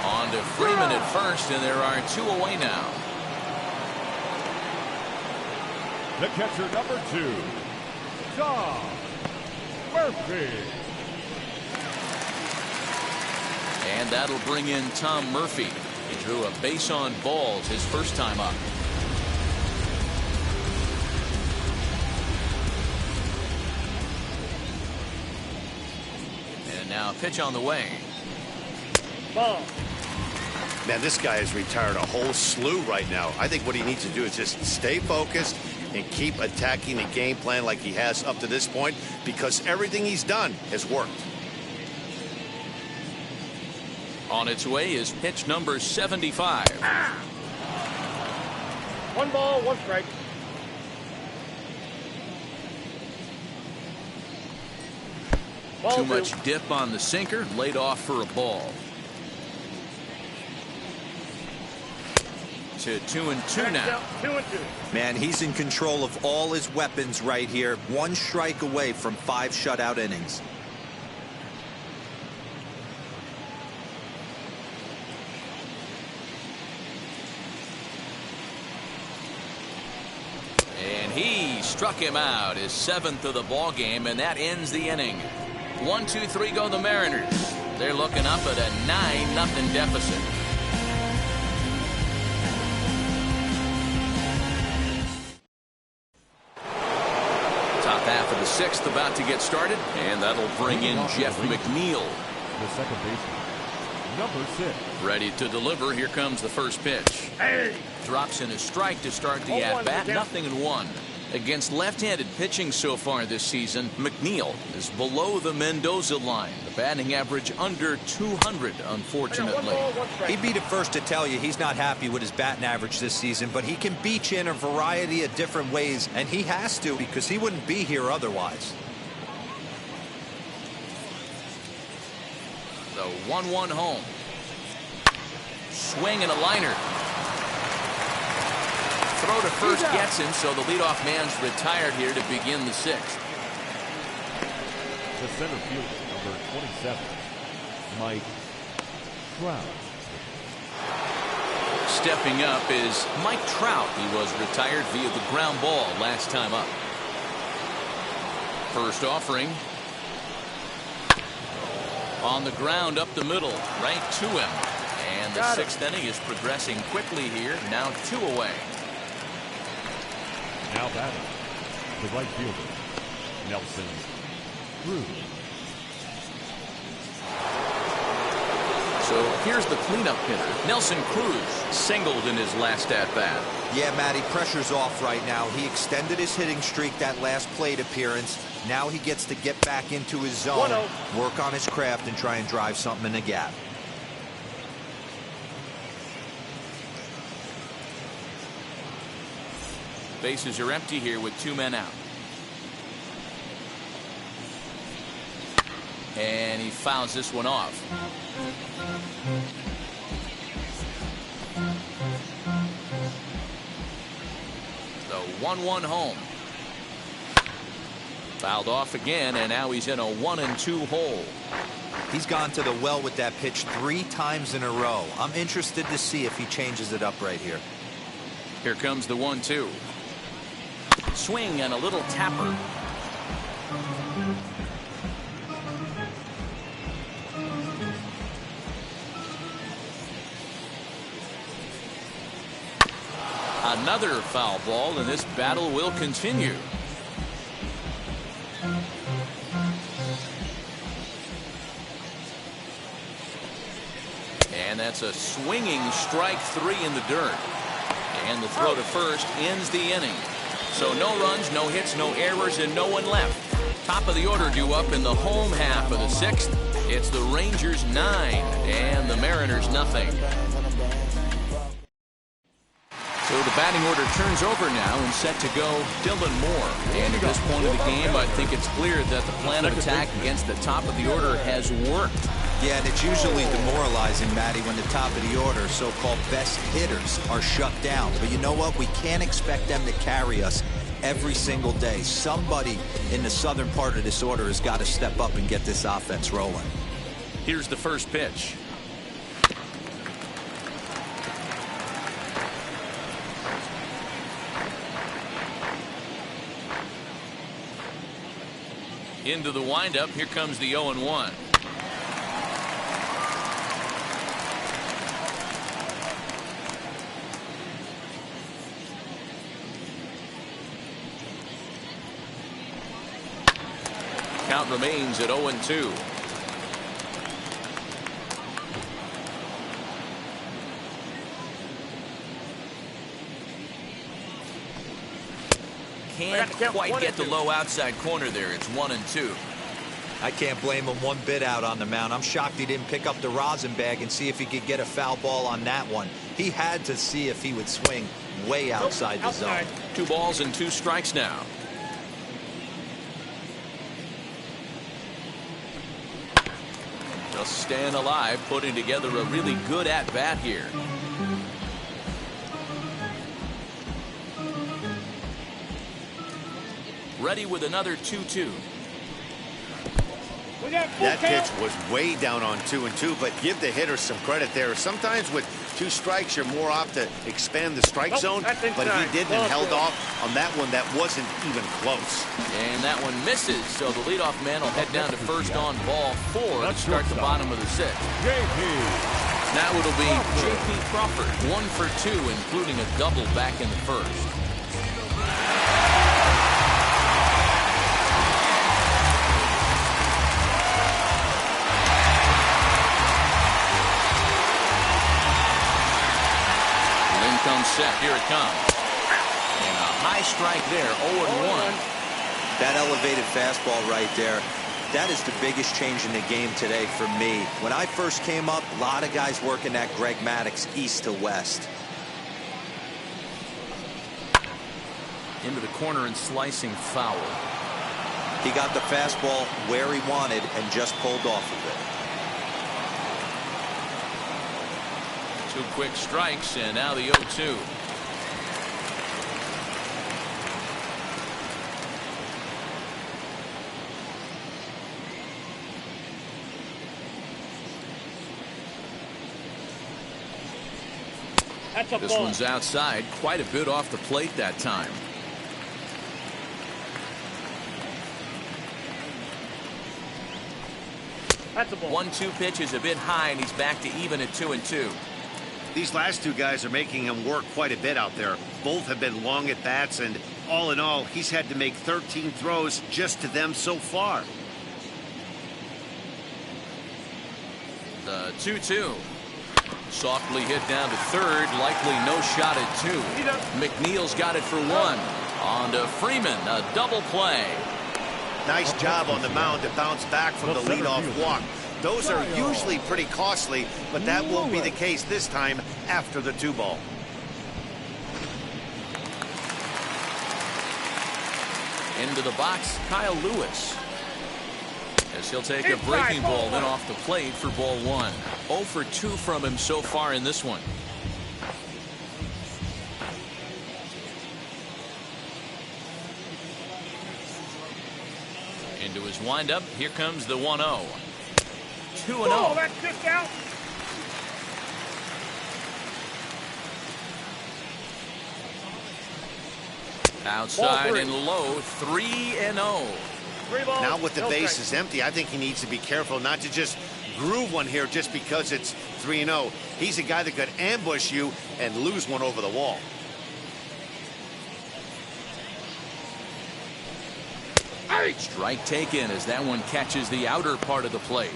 On to Freeman at first, and there are 2 away now. The catcher, number 2, Tom Murphy. And that'll bring in Tom Murphy. He drew a base on balls his first time up. And now a pitch on the way. Ball. Man, this guy has retired a whole slew right now. I think what he needs to do is just stay focused and keep attacking the game plan like he has up to this point, because everything he's done has worked. On its way is pitch number 75. 1 ball, 1 strike. Ball Too 2. much dip on the sinker, laid off for a ball. To 2-2 now. 2-2. Man, he's in control of all his weapons right here. 1 strike away from 5 shutout innings. And he struck him out, his 7th of the ball game, and that ends the inning. 1-2-3 go the Mariners. They're looking up at a 9-0 deficit. Top half of the 6th about to get started, and that'll bring in Jeff McNeil. The second baseman, number 6. Ready to deliver. Here comes the first pitch. Hey! Drops in a strike to start the 0-1 at-bat. again. 0-1. Against left-handed pitching so far this season, McNeil is below the Mendoza line. The batting average under 200, unfortunately. 1 ball, 1 strike. He'd be the first to tell you he's not happy with his batting average this season, but he can beat you in a variety of different ways, and he has to, because he wouldn't be here otherwise. The 1-1 home. Swing and a liner. Throw to first gets him, so the leadoff man's retired here to begin the 6th. The center fielder, number 27, Mike Trout. stepping up is Mike Trout. He was retired via the ground ball last time up. First offering. On the ground up the middle, right to him. And the sixth inning is progressing quickly here. Now 2 away. Now batting, the right fielder, Nelson Cruz. So here's the cleanup hitter. Nelson Cruz singled in his last at-bat. Yeah, Matty, pressure's off right now. He extended his hitting streak that last plate appearance. Now he gets to get back into his zone, work on his craft, and try and drive something in the gap. Bases are empty here with 2 men out. And he fouls this one off. The 1-1 home. Fouled off again, and now he's in a 1-2 hole. He's gone to the well with that pitch 3 times in a row. I'm interested to see if he changes it up right here. Here comes the 1-2. Swing and a little tapper. Another foul ball, and this battle will continue. And that's a swinging strike 3 in the dirt. And the throw to first ends the inning. So no runs, no hits, no errors, and no one left. Top of the order due up in the home half of the 6th. It's the Rangers 9 and the Mariners nothing. So the batting order turns over now and set to go Dylan Moore. And at this point of the game, I think it's clear that the plan of attack against the top of the order has worked. Yeah, and it's usually demoralizing, Matty, when the top of the order, so-called best hitters, are shut down. But you know what? We can't expect them to carry us every single day. Somebody in the southern part of this order has got to step up and get this offense rolling. Here's the first pitch. Into the windup. Here comes the 0-1. Count remains at 0-2. Can't quite get the low outside corner there. It's 1-2. I can't blame him one bit out on the mound. I'm shocked he didn't pick up the rosin bag and see if he could get a foul ball on that one. He had to see if he would swing way outside the zone. 2 balls and 2 strikes now. Just staying alive, putting together a really good at-bat here. Ready with another 2-2. That pitch was way down on 2-2, but give the hitter some credit there. Sometimes with 2 strikes, you're more apt to expand the strike zone, but he didn't and held off on that one that wasn't even close. And that one misses, so the leadoff man will head down to first on ball 4 to start the bottom of the 6th. Now it'll be J.P. Crawford, 1 for 2, including a double back in the first. Comes set. Here it comes. And a high strike there. 0-1. That elevated fastball right there. That is the biggest change in the game today for me. When I first came up, a lot of guys working that Greg Maddux east to west. Into the corner and slicing foul. He got the fastball where he wanted and just pulled off of it. 2 quick strikes, and now the 0-2. That's a This ball. one's outside, quite a bit off the plate that time. That's a ball. 1-2 pitch is a bit high, and he's back to even at 2-2. These last two guys are making him work quite a bit out there. Both have been long at bats, and all in all, he's had to make 13 throws just to them so far. The 2-2. Softly hit down to third, likely no shot at 2. McNeil's got it for 1. On to Freeman, a double play. Nice job on the mound to bounce back from the leadoff walk. Those are usually pretty costly, but that won't be the case this time after the 2-ball. Into the box, Kyle Lewis. As he'll take a breaking ball in off the plate for ball 1. 0 for 2 from him so far in this one. Into his windup, here comes the 1-0. 2-0. Oh, that's just out. Outside and low, 3-0. Now with the bases empty, I think he needs to be careful not to just groove one here just because it's 3-0. He's a guy that could ambush you and lose one over the wall. Strike taken as that one catches the outer part of the plate.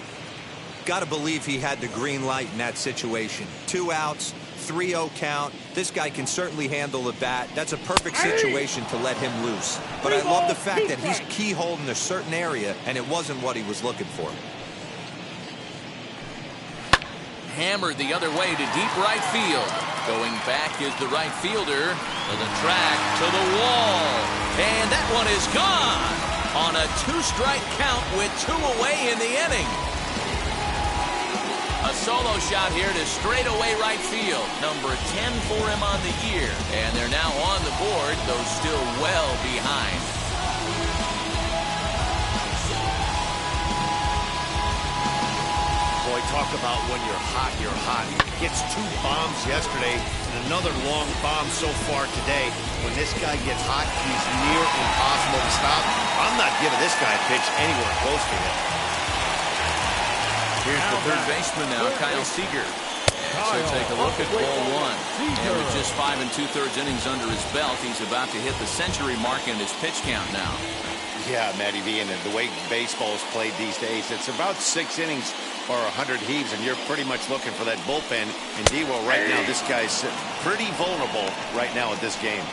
Got to believe he had the green light in that situation. 2 outs, 3-0 count. This guy can certainly handle the bat. That's a perfect situation to let him loose. But I love the fact that he's keyholed in a certain area, and it wasn't what he was looking for. Hammered the other way to deep right field. Going back is the right fielder. To the track, to the wall. And that one is gone on a 2-strike count with 2 away in the inning. A solo shot here to straightaway right field. Number 10 for him on the year. And they're now on the board, though still well behind. Boy, talk about when you're hot, you're hot. Gets 2 bombs yesterday and another long bomb so far today. When this guy gets hot, he's near impossible to stop. I'm not giving this guy a pitch anywhere close to him. Here's the third baseman now, Kyle Seager. So take a look at ball 1. And with just 5 2/3 innings under his belt, he's about to hit the century mark in his pitch count now. Yeah, Matty V, and the way baseball is played these days, it's about 6 innings or 100 heaves, and you're pretty much looking for that bullpen. And D-Will, right now, this guy's pretty vulnerable right now in this game.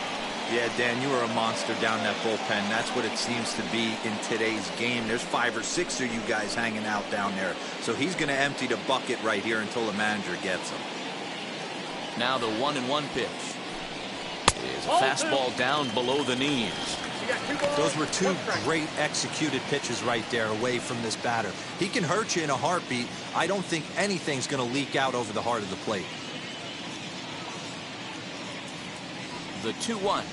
Yeah, Dan, you are a monster down that bullpen. That's what it seems to be in today's game. There's 5 or 6 of you guys hanging out down there. So he's going to empty the bucket right here until the manager gets him. Now the 1-1 pitch. Is a fastball down below the knees. Those were 2 great executed pitches right there away from this batter. He can hurt you in a heartbeat. I don't think anything's going to leak out over the heart of the plate. The 2-1.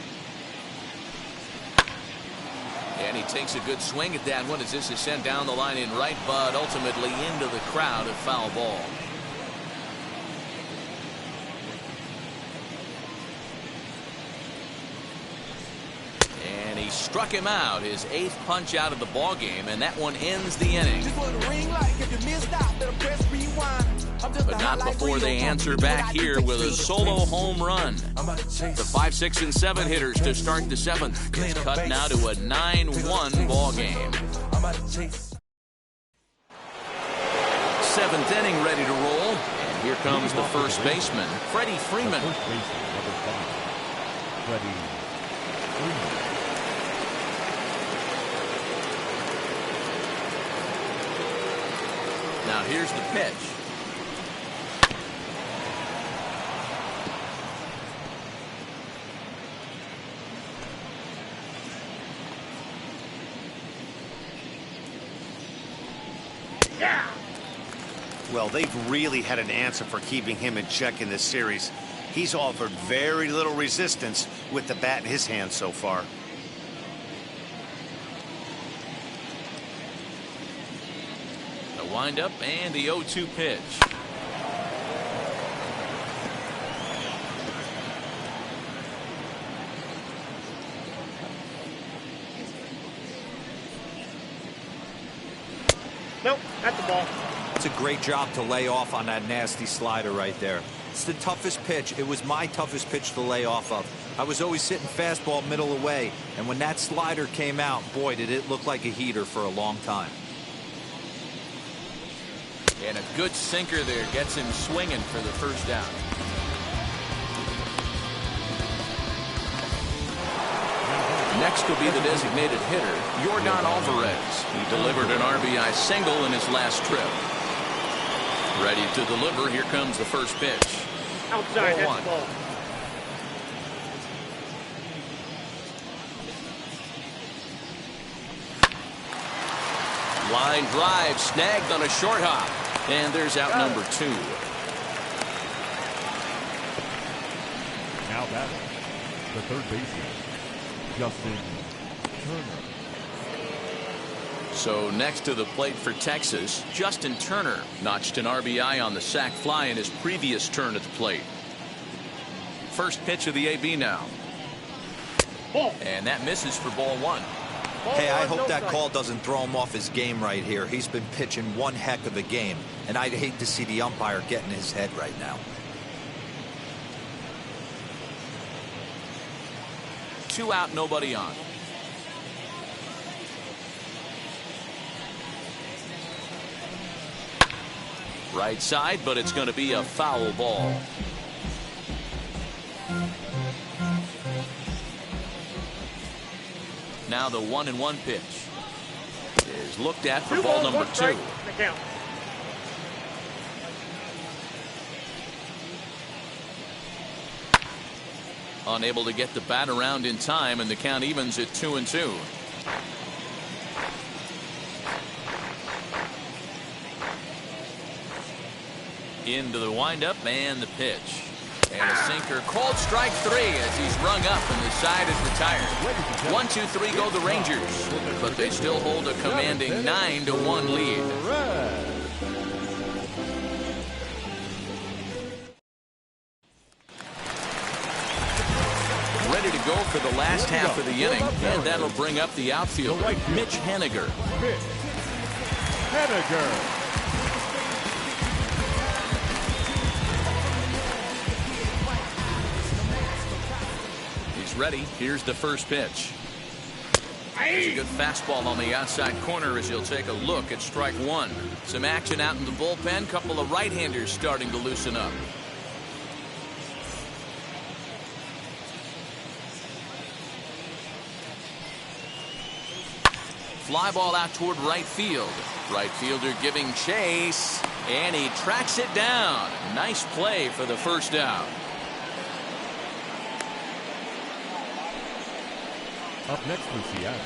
And he takes a good swing at that one as this is sent down the line in right, but ultimately into the crowd, a foul ball. And he struck him out, his 8th punch out of the ball game, and that one ends the inning. But not before they answer back here with a solo home run. The 5, 6, and 7 hitters to start the 7th. It's cut now to a 9-1 ball game. 7th inning ready to roll. And here comes the first baseman, Freddie Freeman. First baseman, number 5, Freddie Freeman. Now here's the pitch. Well, they've really had an answer for keeping him in check in this series. He's offered very little resistance with the bat in his hand so far. The windup and the 0-2 pitch. Nope, that's a ball. It's a great job to lay off on that nasty slider right there. It's the toughest pitch. It was my toughest pitch to lay off of. I was always sitting fastball middle away, and when that slider came out, boy, did it look like a heater for a long time. And a good sinker there gets him swinging for the first down. Next will be the designated hitter, Yordan Alvarez. He delivered an RBI single in his last trip. Ready to deliver. Here comes the first pitch. Outside, that's Ball the ball. Line drive snagged on a short hop. And there's out number 2. Now batting, the third baseman, Justin Turner. So next to the plate for Texas, Justin Turner notched an RBI on the sac fly in his previous turn at the plate. First pitch of the AB now. Ball. And that misses for ball 1. Hey, I hope that call doesn't throw him off his game right here. He's been pitching one heck of a game, and I'd hate to see the umpire get in his head right now. 2 out, nobody on. Right side, but it's going to be a foul ball. Now the 1-1 pitch is looked at for ball number 2. Unable to get the bat around in time, and the count evens at 2-2. Into the windup and the pitch. And a sinker, called strike 3 as he's rung up and the side is retired. 1-2-3 go the Rangers, but they still hold a commanding 9-1 lead. Ready to go for the last half of the inning, and that'll bring up the outfielder, Mitch Haniger. Haniger. Ready. Here's the first pitch. There's a good fastball on the outside corner as he'll take a look at strike 1. Some action out in the bullpen. Couple of right-handers starting to loosen up. Fly ball out toward right field. Right fielder giving chase, and he tracks it down. Nice play for the first out. Up next for Seattle,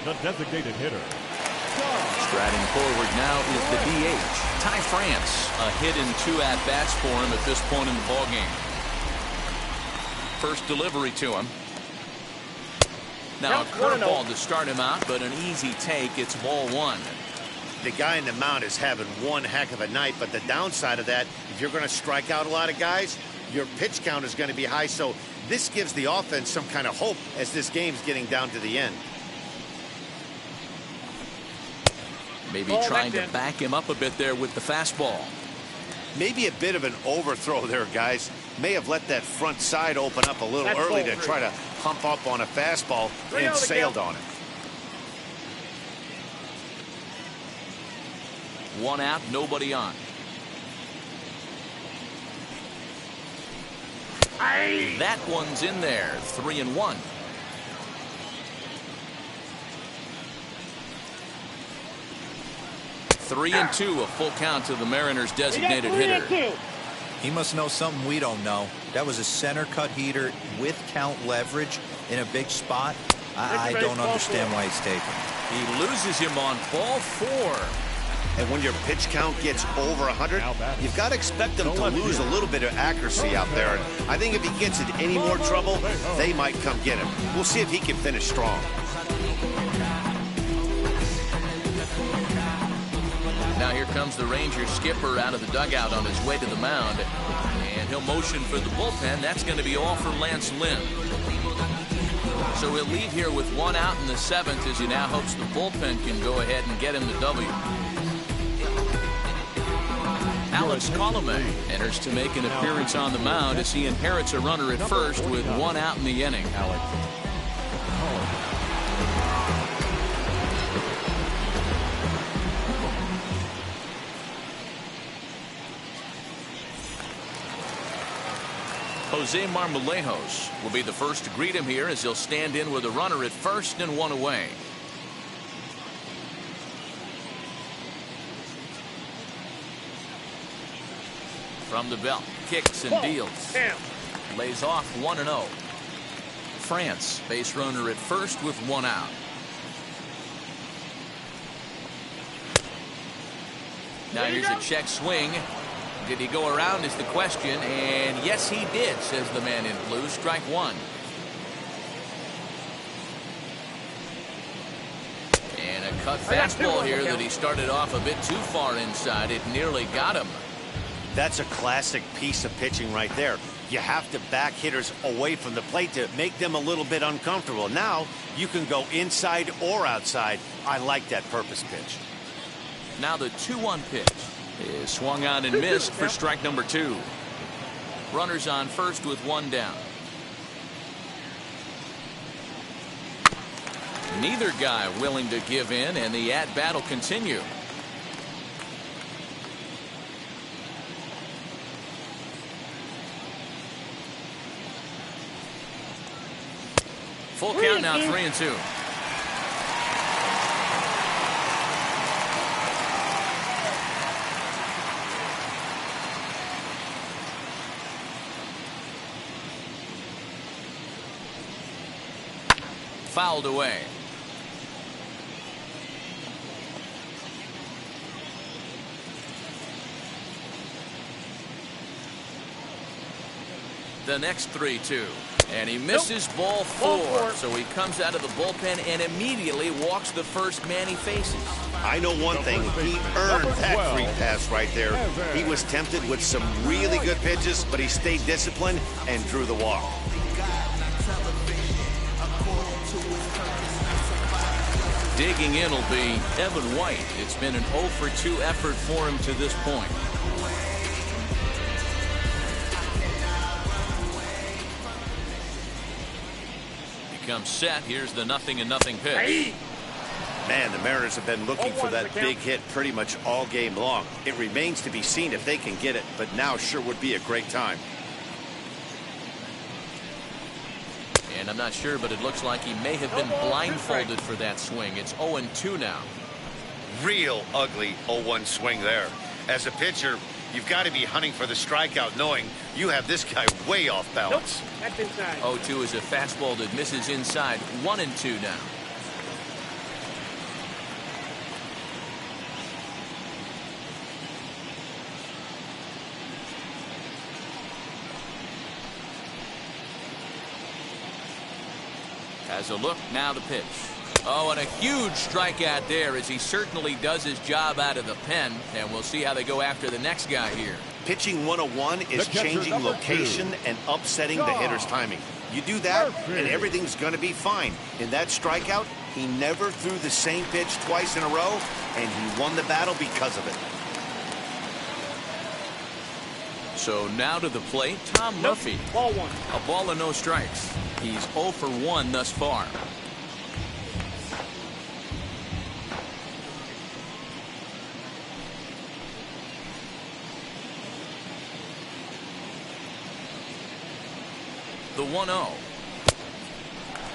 the designated hitter. Striding forward now is the DH, Ty France. A hit in 2 at-bats for him at this point in the ballgame. First delivery to him. Now a curveball to start him out, but an easy take. It's ball 1. The guy in the mound is having one heck of a night, but the downside of that, if you're going to strike out a lot of guys, your pitch count is going to be high. So this gives the offense some kind of hope as this game's getting down to the end. Maybe trying to back him up a bit there with the fastball. Maybe a bit of an overthrow there, guys. May have let that front side open up a little early to try to hump up on a fastball and sailed on it. 1 out, nobody on. That one's in there. 3-1. Three and 2, a full count to the Mariners' designated hitter. He must know something we don't know. That was a center cut heater with count leverage in a big spot. I don't understand why he's taken. He loses him on ball 4. And when your pitch count gets over 100, you've got to expect them to lose a little bit of accuracy out there. And I think if he gets in any more trouble, they might come get him. We'll see if he can finish strong. Now here comes the Rangers skipper out of the dugout on his way to the mound. And he'll motion for the bullpen. That's going to be all for Lance Lynn. So he'll leave here with 1 out in the 7th as he now hopes the bullpen can go ahead and get him the W. Alex Colomé enters to make an appearance on the mound as he inherits a runner at first with one out in the inning. Alex Jose Marmolejos will be the first to greet him here as he'll stand in with a runner at first and one away. From the belt, kicks and deals. Lays off 1-0. France, base runner at first with one out. Now here's a check swing. Did he go around is the question, and yes he did, says the man in blue. Strike one. And a cut fastball here that he started off a bit too far inside. It nearly got him. That's a classic piece of pitching right there. You have to back hitters away from the plate to make them a little bit uncomfortable. Now you can go inside or outside. I like that purpose pitch. Now the 2-1 pitch is swung on and missed for strike number 2. Runners on first with one down. Neither guy willing to give in, and the at-bat will continue. Full count now, 3-2. Fouled away. The next 3-2. And he misses ball 4. So he comes out of the bullpen and immediately walks the first man he faces. I know one thing. He earned that free pass right there. He was tempted with some really good pitches, but he stayed disciplined and drew the walk. Digging in will be Evan White. It's been an 0-for-2 effort for him to this point. He comes set. Here's the 0-0 pitch. Man, the Mariners have been looking for that big hit pretty much all game long. It remains to be seen if they can get it, but now sure would be a great time. And I'm not sure, but it looks like he may have been blindfolded for that swing. It's 0-2 now. Real ugly 0-1 swing there. As a pitcher, you've got to be hunting for the strikeout, knowing you have this guy way off balance. That's inside. 0-2 is a fastball that misses inside. 1-2 now. Has a look, now the pitch. Oh, and a huge strikeout there as he certainly does his job out of the pen. And we'll see how they go after the next guy here. Pitching 101 is changing location and upsetting the hitter's timing. You do that, and everything's going to be fine. In that strikeout, he never threw the same pitch twice in a row, and he won the battle because of it. So now to the plate, Tom Murphy. Ball 1. A ball and no strikes. He's 0 for 1 thus far. The 1-0.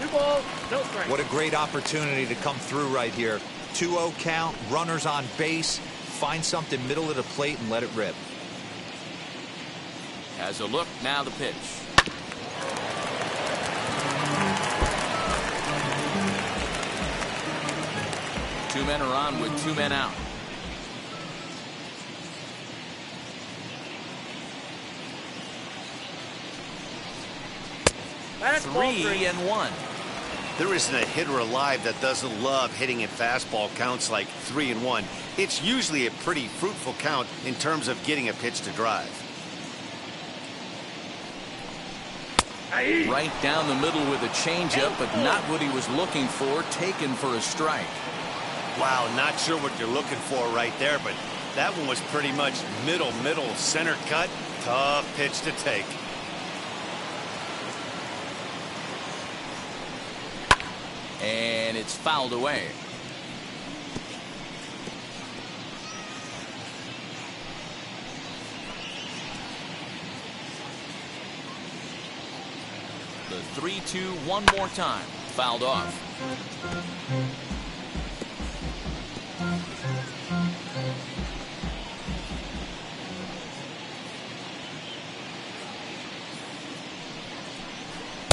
2 balls, no strike. What a great opportunity to come through right here. 2-0 count, runners on base. Find something middle of the plate and let it rip. Has a look, now the pitch. Two men are on with 2 men out. That's 3-1. There isn't a hitter alive that doesn't love hitting at fastball counts like 3-1. It's usually a pretty fruitful count in terms of getting a pitch to drive. Right down the middle with a changeup, but not what he was looking for, taken for a strike. Wow, not sure what you're looking for right there, but That one was pretty much middle, center cut. Tough pitch to take. And it's fouled away. The 3-2 one more time. Fouled off.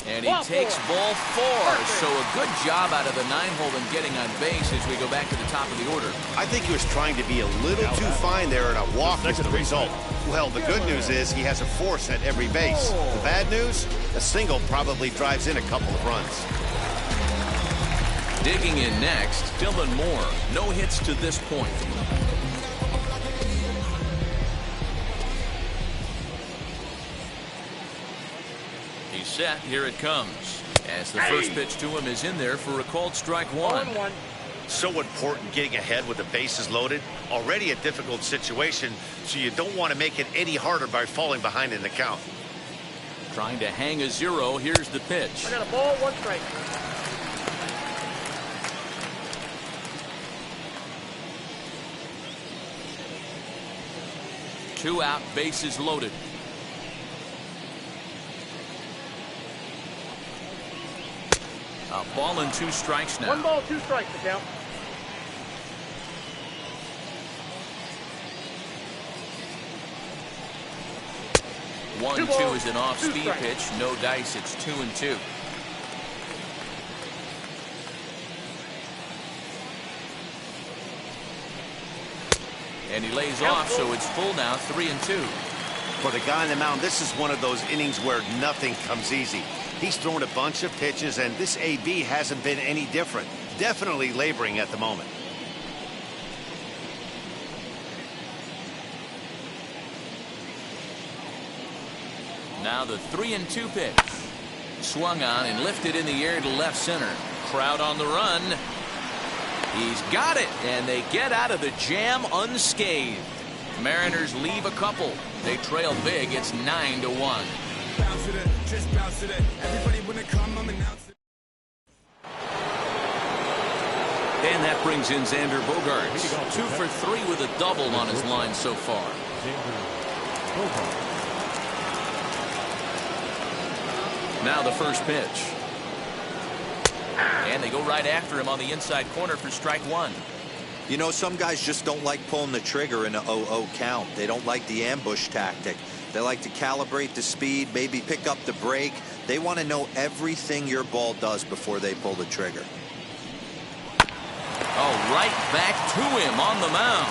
And he takes ball 4. So a good job out of the 9-hole in getting on base as we go back to the top of the order. I think he was trying to be a little too fine there, and a walk is the result. Well, the good news is he has a force at every base. The bad news, a single probably drives in a couple of runs. Digging in next, Dylan Moore. No hits to this point. He's set. Here it comes. As the first pitch to him is in there for a called strike one. So important getting ahead with the bases loaded. Already a difficult situation, so you don't want to make it any harder by falling behind in the count. Trying to hang a 0. Here's the pitch. I got a ball, 1 strike. Two out, bases loaded. A ball and 2 strikes now. 1 ball, 2 strikes to count. One, 2 is an off-speed pitch. No dice. It's 2-2. And he lays off, so it's full now, 3-2. For the guy on the mound, this is one of those innings where nothing comes easy. He's thrown a bunch of pitches, and this AB hasn't been any different. Definitely laboring at the moment. Now the 3-2 pitch. Swung on and lifted in the air to left center. Crowd on the run. He's got it, and they get out of the jam unscathed. Mariners leave a couple. They trail big. It's 9-1. And that brings in Xander Bogaerts. 2 for 3 with a double on his line so far. Now the first pitch. And they go right after him on the inside corner for strike 1. You know, some guys just don't like pulling the trigger in a 0-0 count. They don't like the ambush tactic. They like to calibrate the speed, maybe pick up the break. They want to know everything your ball does before they pull the trigger. Oh, right back to him on the mound.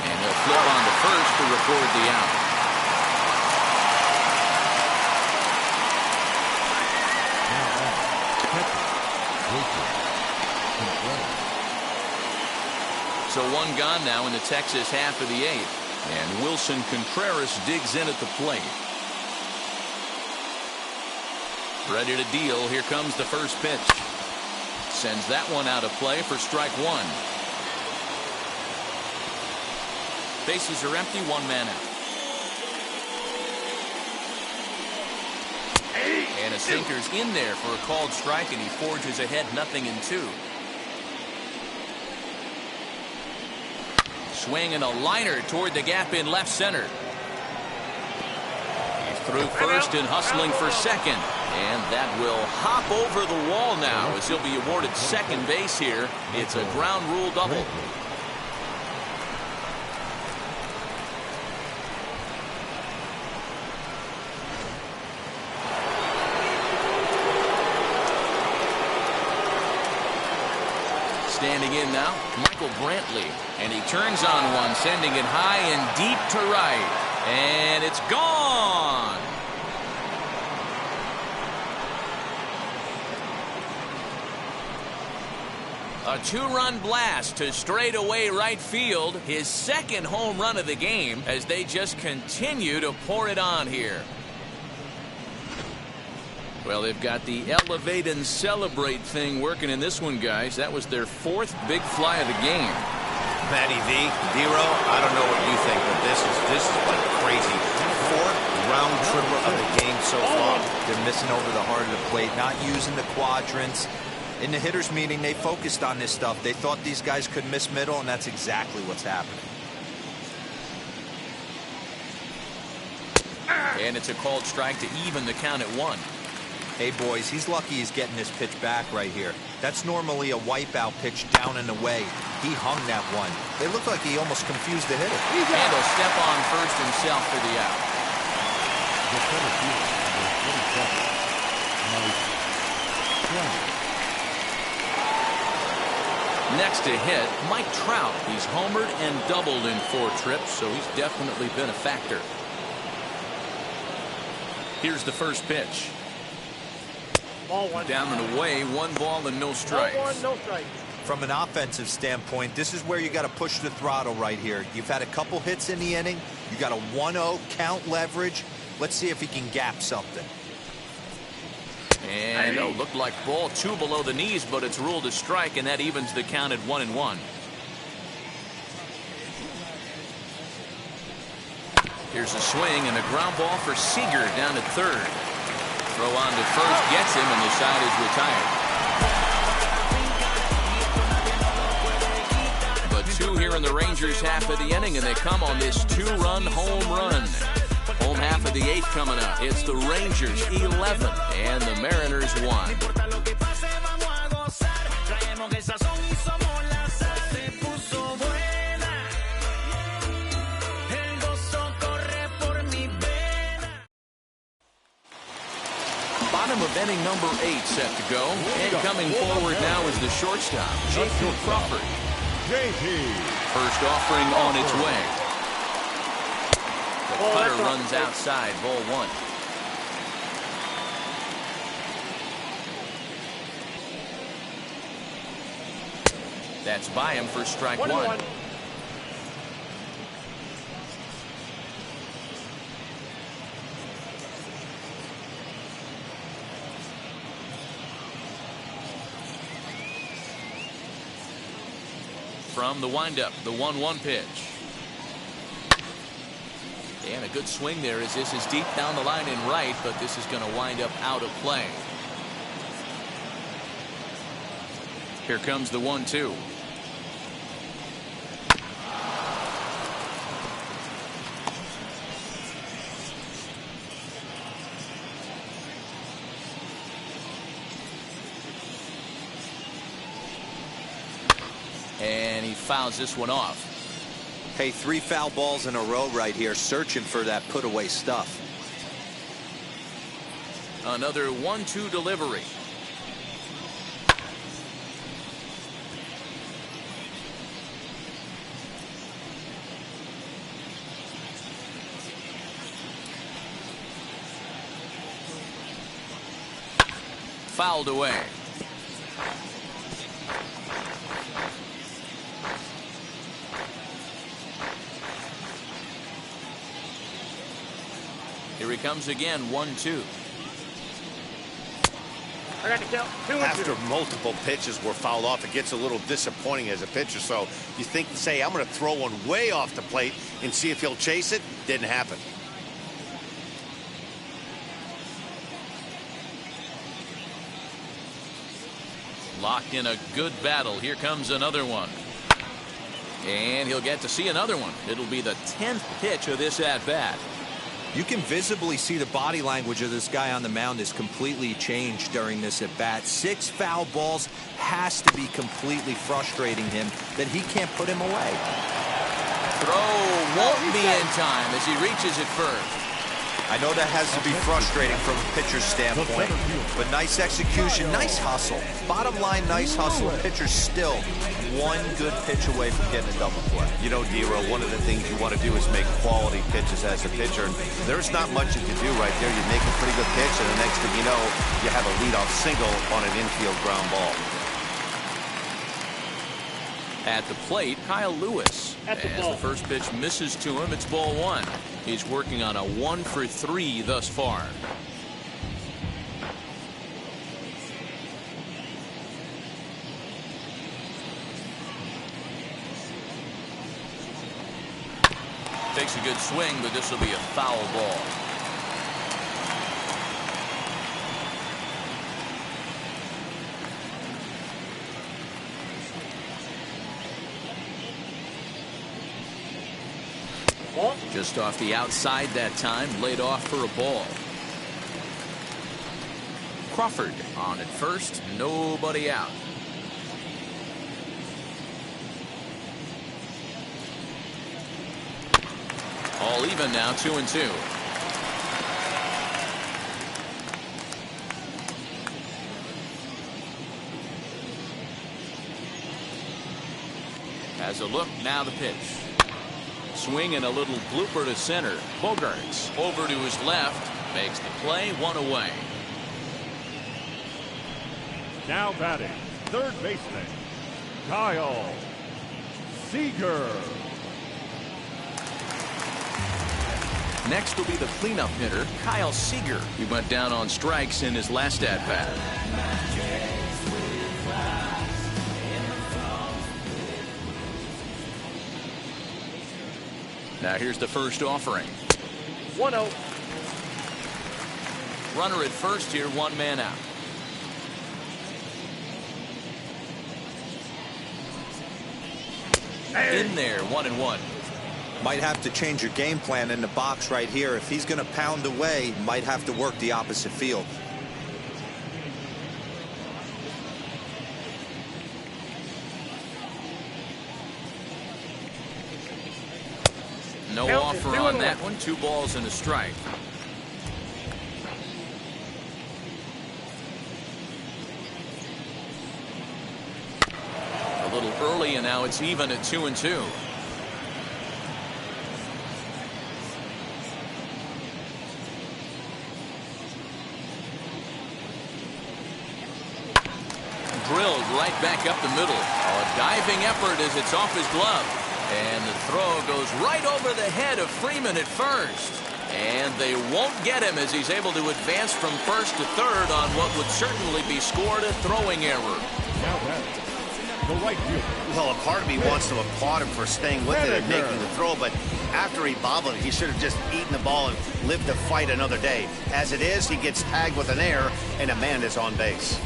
And he'll flip on to first to record the out. So 1 gone now in the Texas half of the 8th. And Wilson Contreras digs in at the plate. Ready to deal. Here comes the first pitch. Sends that one out of play for strike 1. Bases are empty. 1 man out. And a sinker's in there for a called strike, and he forges ahead 0-2. Swinging a liner toward the gap in left center. He's through first and hustling for second. And that will hop over the wall now as he'll be awarded second base here. It's a ground rule double. Standing in now, Michael Brantley. And he turns on one, sending it high and deep to right. And it's gone. A 2-run blast to straightaway right field. His second home run of the game as they just continue to pour it on here. Well, they've got the elevate and celebrate thing working in this one, guys. That was their 4th big fly of the game. Matty V, Dero, I don't know what you think, but this is like crazy. Fourth round tripper of the game so far. They're missing over the heart of the plate, not using the quadrants. In the hitters meeting, they focused on this stuff. They thought these guys could miss middle, and that's exactly what's happening. And it's a called strike to even the count at 1. Hey, boys, he's lucky he's getting this pitch back right here. That's normally a wipeout pitch down and away. He hung that one. It looked like he almost confused the hitter. And he'll step on first himself for the out. Next to hit, Mike Trout. He's homered and doubled in 4 trips, so he's definitely been a factor. Here's the first pitch. Ball 1. Down and away, 1 ball and no strikes. Ball 1, no strikes. From an offensive standpoint, this is where you got to push the throttle right here. You've had a couple hits in the inning. You got a 1-0 count leverage. Let's see if he can gap something. And it looked like ball 2 below the knees, but it's ruled a strike, and that evens the count at 1-1. Here's a swing and a ground ball for Seager down at third. Throw on to first gets him, and the side is retired. But 2 here in the Rangers half of the inning, and they come on this 2-run home run. Home half of the 8th coming up. It's the Rangers 11 and the Mariners 1. Bottom of inning number 8 set to go. And coming forward now is the shortstop, J.P. Crawford. First offering on its way. The cutter runs outside, ball 1. That's by him for strike 1. From the windup, the 1-1 pitch. And a good swing there as this is deep down the line in right, but this is going to wind up out of play. Here comes the 1-2. And he fouls this one off. Hey, 3 foul balls in a row right here, searching for that put-away stuff. Another 1-2 delivery. Fouled away. Here he comes again, 1-2. I got to count 2-2. After multiple pitches were fouled off, it gets a little disappointing as a pitcher. So you think, say, I'm going to throw one way off the plate and see if he'll chase it. Didn't happen. Locked in a good battle. Here comes another one. And he'll get to see another one. It'll be the 10th pitch of this at-bat. You can visibly see the body language of this guy on the mound is completely changed during this at-bat. 6 foul balls has to be completely frustrating him that he can't put him away. Throw won't be in time as he reaches it first. I know that has to be frustrating from a pitcher's standpoint, but nice execution, nice hustle. Bottom line, nice hustle. Pitcher's still 1 good pitch away from getting a double play. You know, Dero, one of the things you want to do is make quality pitches as a pitcher. And there's not much you can do right there. You make a pretty good pitch, and the next thing you know, you have a leadoff single on an infield ground ball. At the plate, Kyle Lewis. As the first pitch misses to him, it's ball 1. He's working on a 1-for-3 thus far. takes a good swing, but this will be a foul ball. Just off the outside that time, laid off for a ball. Crawford on at first, nobody out. All even now, 2-2. Has a look, now the pitch. Swing and a little blooper to center. Bogaerts over to his left, makes the play, one away. Now batting, third baseman, Kyle Seager. Next will be the cleanup hitter, Kyle Seager. He went down on strikes in his last at-bat. Now here's the first offering. 1-0. Runner at first here, one man out. In there, 1-1. Might have to change your game plan in the box right here. If he's going to pound away, might have to work the opposite field. No offer on that one. 2 balls and a strike. A little early, and now it's even at 2-2. Drilled right back up the middle. A diving effort as it's off his glove. And the throw goes right over the head of Freeman at first. And they won't get him as he's able to advance from first to third on what would certainly be scored a throwing error. Now batting, the right fielder. Well, a part of me wants to applaud him for staying with it and making the throw, but after he bobbled, he should have just eaten the ball and lived to fight another day. As it is, he gets tagged with an error, and a man is on base.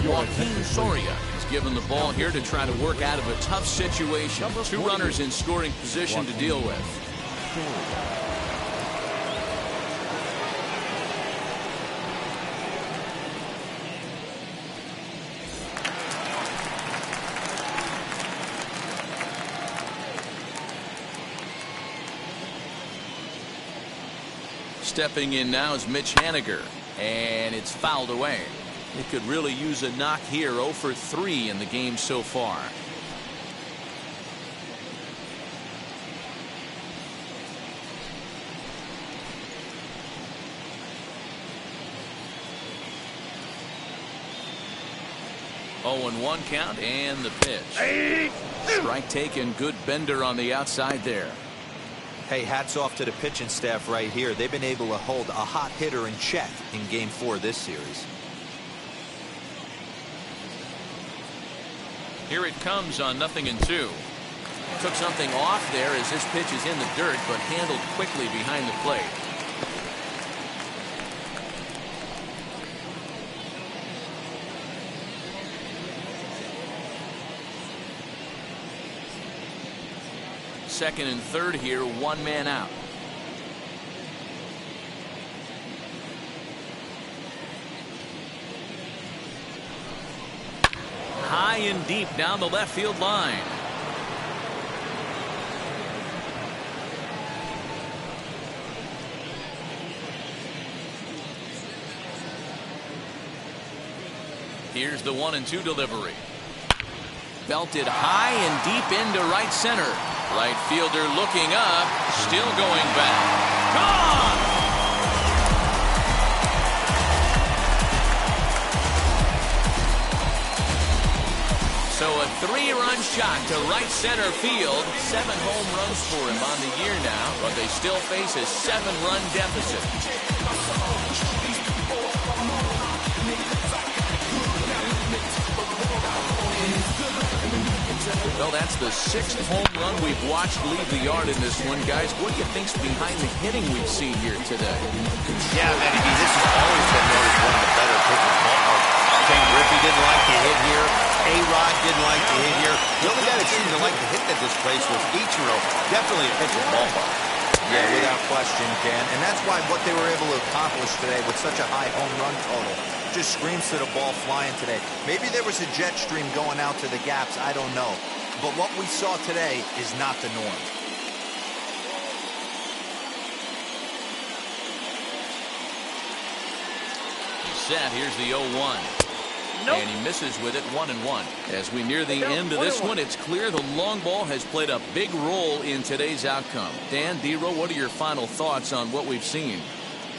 Joaquin Soria is given the ball here to try to work out of a tough situation. 2 runners in scoring position to deal with. Stepping in now is Mitch Haniger, and it's fouled away. They could really use a knock here. 0 for 3 in the game so far. Oh, and 1 count, and the pitch. Strike taken. Good bender on the outside there. Hey, hats off to the pitching staff right here. They've been able to hold a hot hitter in check in Game 4 of this series. Here it comes on 0-2. Took something off there as this pitch is in the dirt, but handled quickly behind the plate. Second and third here, 1 man out. High and deep down the left field line. Here's the 1-2 delivery. Belted high and deep into right center. Right fielder looking up, still going back. Gone! So a 3-run shot to right center field. 7 home runs for him on the year now, but they still face a 7-run deficit. Well, that's the 6th home run we've watched leave the yard in this one. Guys, what do you think's behind the hitting we've seen here today? Yeah, Matty B, this has always been known as one of the better pitchers ballpark. Ken Griffey didn't like to hit here. A-Rod didn't like to hit here. The only guy that seemed to like to hit at this place was Ichiro. Definitely a pitcher's ballpark. Yeah, without question, Ken. And that's why what they were able to accomplish today with such a high home run total just screams to the ball flying today. Maybe there was a jet stream going out to the gaps. I don't know. But what we saw today is not the norm. He's set. Here's the 0-1. Nope. And he misses with it, 1-1. As we near the end of this one, it's clear the long ball has played a big role in today's outcome. Dan, D-Row, what are your final thoughts on what we've seen?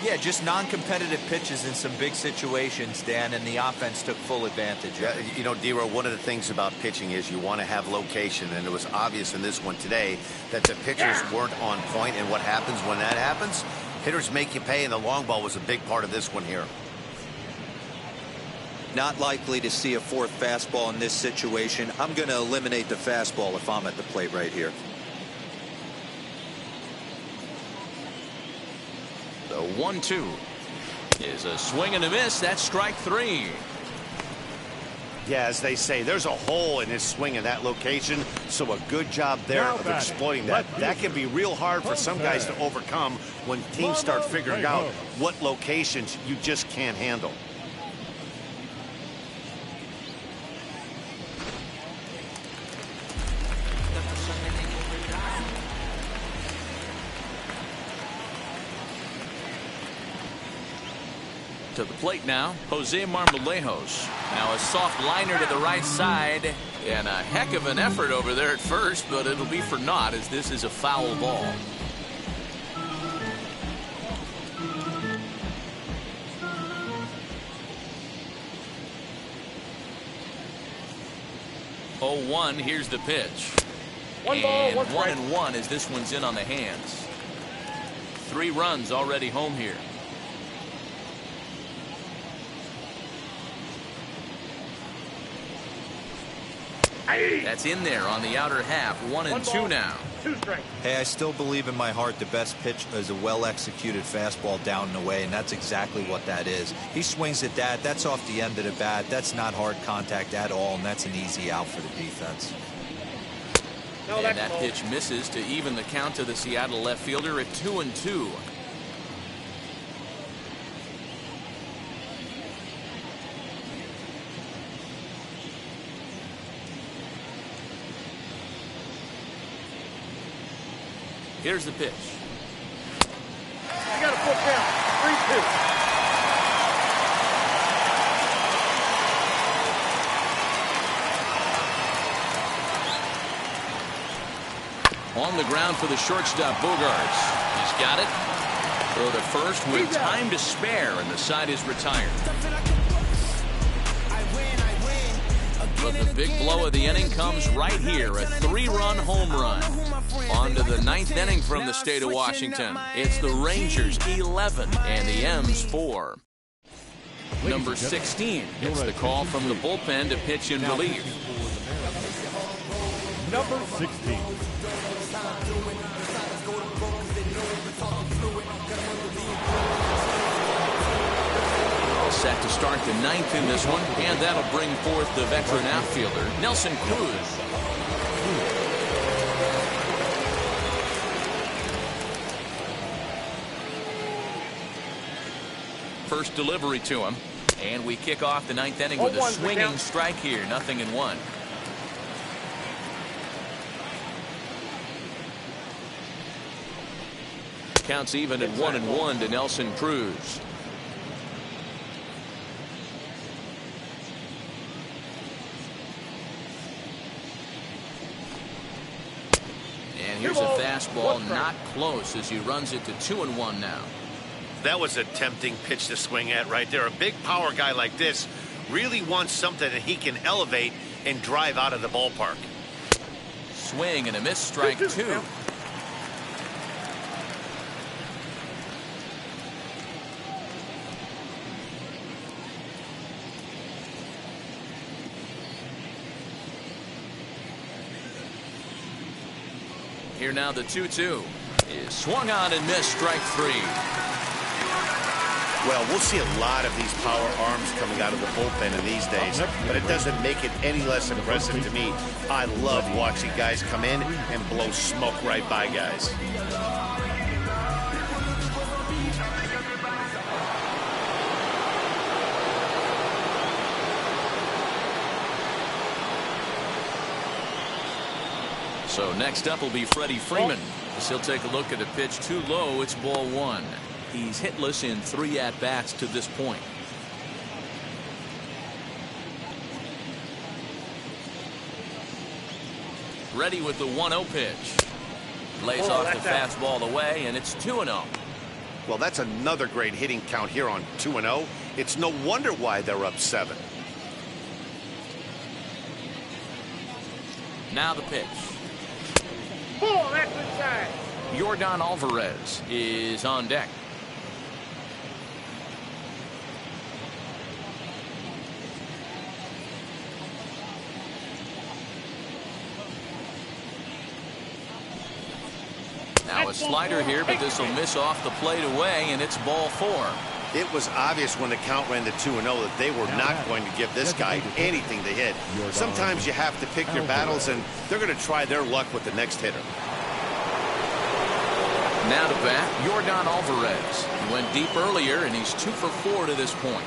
Yeah, just non-competitive pitches in some big situations, Dan, and the offense took full advantage. Yeah, you know, D-Row, one of the things about pitching is you want to have location, and it was obvious in this one today that the pitchers weren't on point, and what happens when that happens? Hitters make you pay, and the long ball was a big part of this one here. Not likely to see a 4th fastball in this situation. I'm going to eliminate the fastball if I'm at the plate right here. The 1-2 is a swing and a miss. That's strike 3. Yeah, as they say, there's a hole in his swing in that location, so a good job there of exploiting that. That can be real hard for some guys to overcome when teams start figuring out what locations you just can't handle. To the plate now, Jose Marmolejos. Now a soft liner to the right side, and a heck of an effort over there at first, but it'll be for naught as this is a foul ball. Oh, 1, here's the pitch. One ball, one strike. 1-1 as this one's in on the hands. 3 runs already home here. That's in there on the outer half. 1-2 now. 2 strikes. Hey, I still believe in my heart the best pitch is a well-executed fastball down and away, and that's exactly what that is. He swings at that. That's off the end of the bat. That's not hard contact at all, and that's an easy out for the defense. No, and that pitch misses to even the count to the Seattle left fielder at 2-2. Here's the pitch. You got a full count. 3-2. On the ground for the shortstop, Bogarts. He's got it. Throw to first with time to spare, and the side is retired. But the big blow of the inning comes right here, a 3-run home run. On to the 9th inning from the state of Washington. It's the Rangers 11 and the M's 4. Number 16 gets the call from the bullpen to pitch in relief. Number 16. Set to start the 9th in this one, and that'll bring forth the veteran outfielder, Nelson Cruz. First delivery to him, and we kick off the 9th inning with a swinging strike here, 0-1. Counts even at 1-1 to Nelson Cruz. And here's a fastball not close as he runs it to 2-1 now. That was a tempting pitch to swing at right there. A big power guy like this really wants something that he can elevate and drive out of the ballpark. Swing and a miss, strike 2. Here now the 2-2 is swung on and missed, strike 3. Well, we'll see a lot of these power arms coming out of the bullpen in these days, but it doesn't make it any less impressive to me. I love watching guys come in and blow smoke right by guys. So next up will be Freddie Freeman. As he'll take a look at a pitch too low. It's ball 1. He's hitless in 3 at-bats to this point. Ready with the 1-0 pitch. Lays off the fastball away, and it's 2-0. Well, that's another great hitting count here on 2-0. It's no wonder why they're up 7. Now the pitch. Ball, that's inside. Yordan Alvarez is on deck. Now a slider here, but this will miss off the plate away, and it's ball 4. It was obvious when the count ran to 2-0 that they were not going to give this guy anything to hit. Sometimes you have to pick your battles, and they're going to try their luck with the next hitter. Now to bat, Yordan Alvarez. He went deep earlier, and he's 2 for 4 to this point.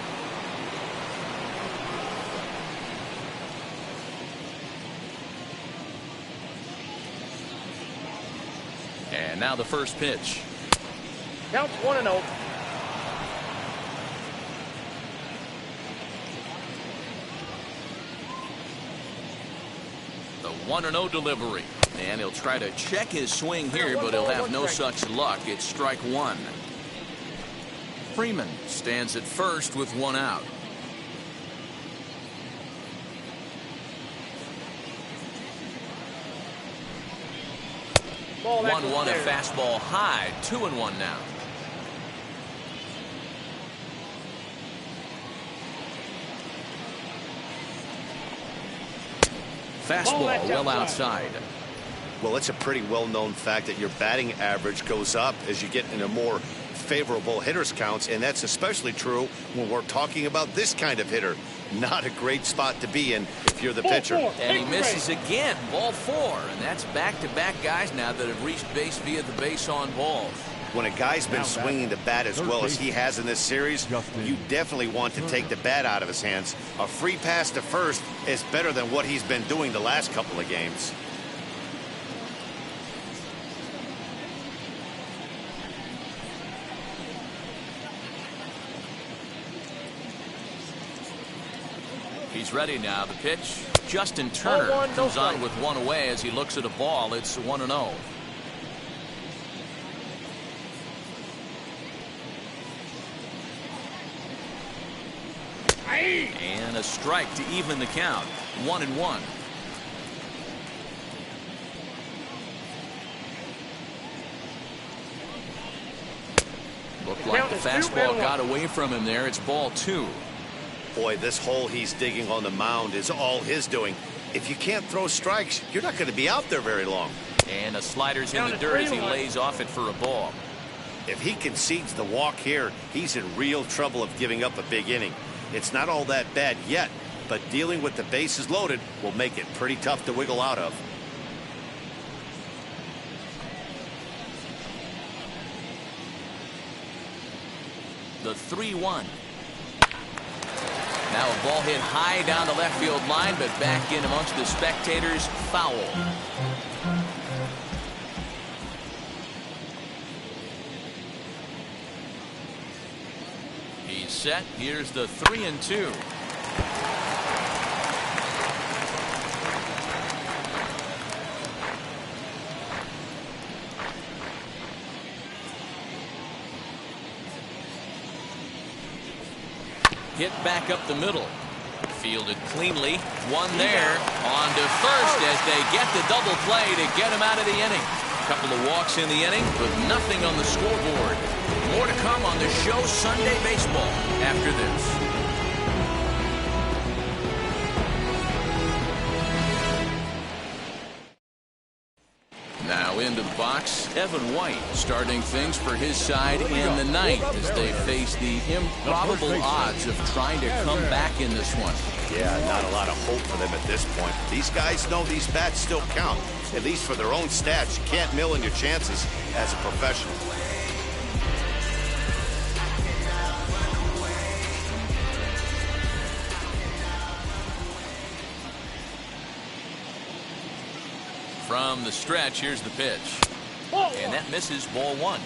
And now the first pitch. Counts 1-0. The 1-0 delivery. And he'll try to check his swing here, but he'll have no such luck. It's strike 1. Freeman stands at first with 1 out. Ball, 1-1, a fastball high. 2-1 now. Fastball well outside. Well, it's a pretty well-known fact that your batting average goes up as you get into more favorable hitters counts, and that's especially true when we're talking about this kind of hitter. Not a great spot to be in if you're the pitcher. And he misses again. Ball 4, and that's back-to-back guys now that have reached base via the base on balls. When a guy's been swinging the bat as well as he has in this series, you definitely want to take the bat out of his hands. A free pass to first is better than what he's been doing the last couple of games. He's ready now. The pitch. Justin Turner comes on with 1 away as he looks at a ball. It's 1-0. And a strike to even the count. 1-1. Looked like the fastball got away from him there. It's ball 2. Boy, this hole he's digging on the mound is all his doing. If you can't throw strikes, you're not going to be out there very long. And a slider's in the dirt as he lays off it for a ball. If he concedes the walk here, he's in real trouble of giving up a big inning. It's not all that bad yet, but dealing with the bases loaded will make it pretty tough to wiggle out of. The 3-1. Now a ball hit high down the left field line, but back in amongst the spectators. Foul. He's set. Here's the 3-2. Hit back up the middle. Fielded cleanly. One there. On to first as they get the double play to get him out of the inning. A couple of walks in the inning, but nothing on the scoreboard. More to come on the show Sunday Baseball after this. Now into the box, Evan White starting things for his side in the ninth as they face the improbable odds of trying to come back in this one. Yeah, not a lot of hope for them at this point. These guys know these bats still count, at least for their own stats. You can't mill in your chances as a professional. From the stretch, here's the pitch. And that misses, ball one.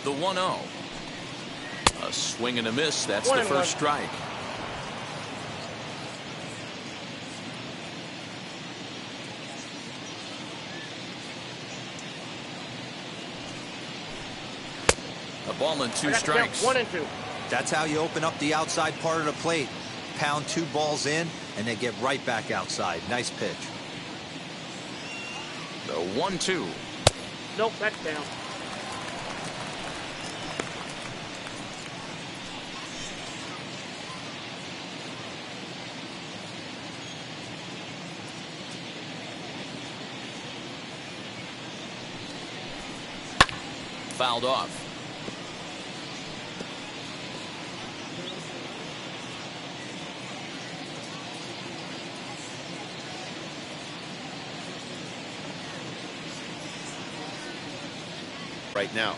The 1-0. A swing and a miss. That's the first strike. A ball and two strikes. 1 and 2. That's how you open up the outside part of the plate. Pound 2 balls in, and they get right back outside. Nice pitch. The 1-2. Nope, that's down. Fouled off. Right now.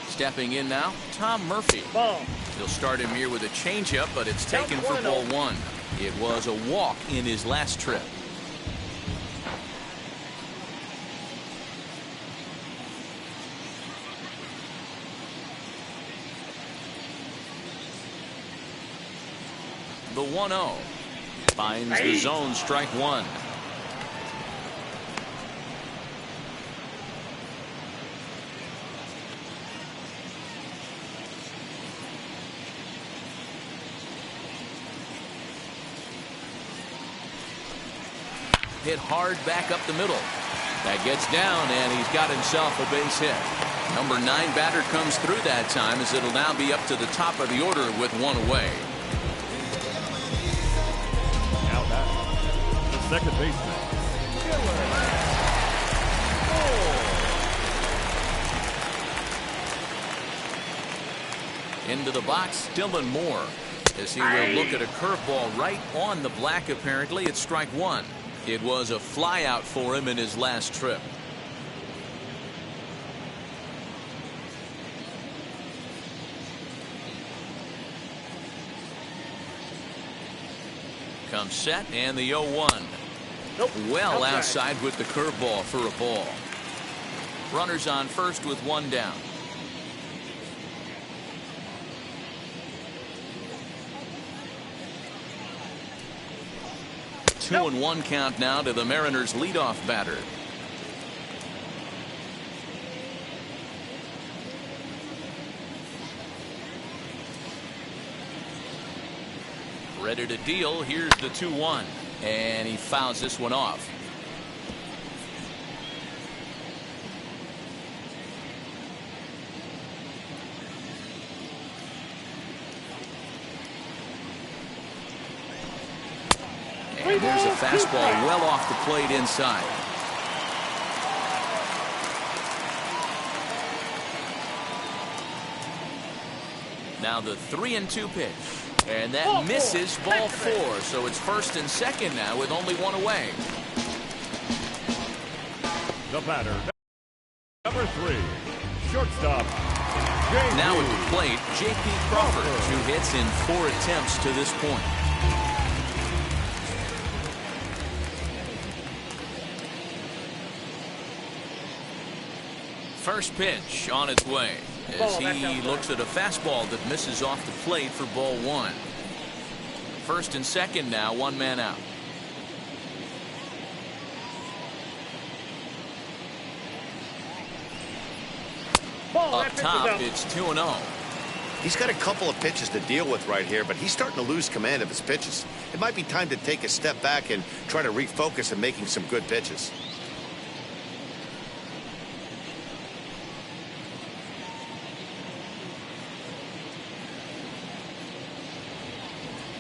Stepping in now, Tom Murphy. Ball. He'll start him here with a changeup, but it's taken for ball one. It was a walk in his last trip. The 1-0 finds the zone, strike one. Hit hard back up the middle. That gets down, and he's got himself a base hit. Number 9 batter comes through that time, as it'll now be up to the top of the order with one away. Now back, the second baseman, Into the box, Dylan Moore, as he will look at a curveball right on the black. Apparently, it's strike one. It was a flyout for him in his last trip. Comes set, and the 0-1. Nope. Well outside with the curveball for a ball. Runners on first with one down. Nope. 2-1 count now to the Mariners' leadoff batter. Ready to deal. Here's the 2-1, and he fouls this one off. And there's a fastball well off the plate inside. Now the 3-2 pitch. And that misses, ball 4. So it's first and second now with only one away. the batter, number 3, shortstop. Now at the plate, J.P. Crawford, 2 hits in 4 attempts to this point. First pitch on its way as he looks at a fastball that misses off the plate for ball one. First and second now, one man out. Up top, it's 2-0. He's got a couple of pitches to deal with right here, but he's starting to lose command of his pitches. It might be time to take a step back and try to refocus on making some good pitches.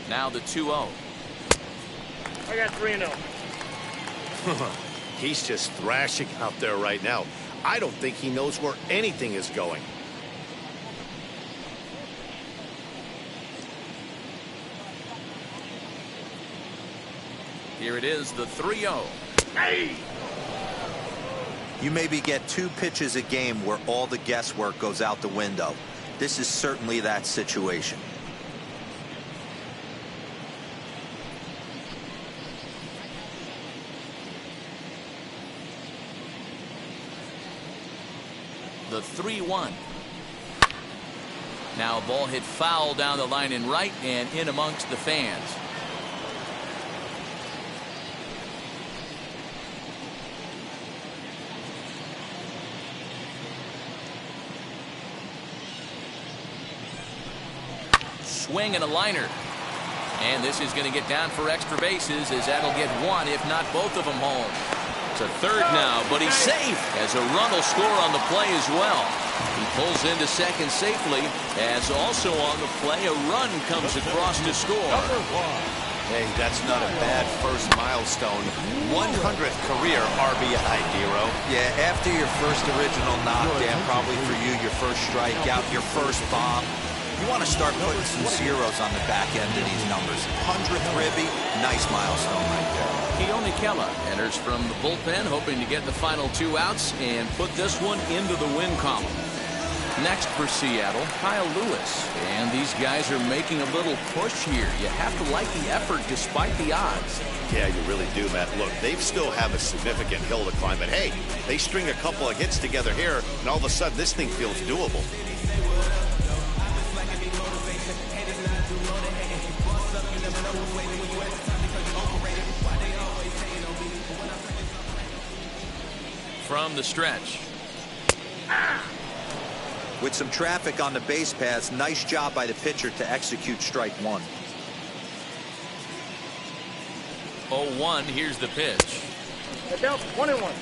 Now the 2-0. I got 3-0. He's just thrashing out there right now. I don't think he knows where anything is going. Here it is, the 3-0. Hey! You maybe get 2 pitches a game where all the guesswork goes out the window. This is certainly that situation. The 3-1. Now a ball hit foul down the line in right and in amongst the fans. Swing and a liner. And this is going to get down for extra bases as that'll get one, if not both of them, home. It's a third now, but he's safe as a run will score on the play as well. He pulls into second safely as also on the play a run comes across to score. Hey, that's not a bad first milestone. 100th career RBI, Dero. Yeah, after your first original knockdown, probably for you, your first strikeout, your first bomb, you want to start putting some zeros on the back end of these numbers. 100th ribby, nice milestone right there. Keone Kela enters from the bullpen, hoping to get the final 2 outs and put this one into the win column. Next for Seattle, Kyle Lewis. And these guys are making a little push here. You have to like the effort despite the odds. Yeah, you really do, Matt. Look, they still have a significant hill to climb, but hey, they string a couple of hits together here, and all of a sudden this thing feels doable. From the stretch. With some traffic on the base paths, nice job by the pitcher to execute strike one. 0-1, here's the pitch. Get down, 1-1.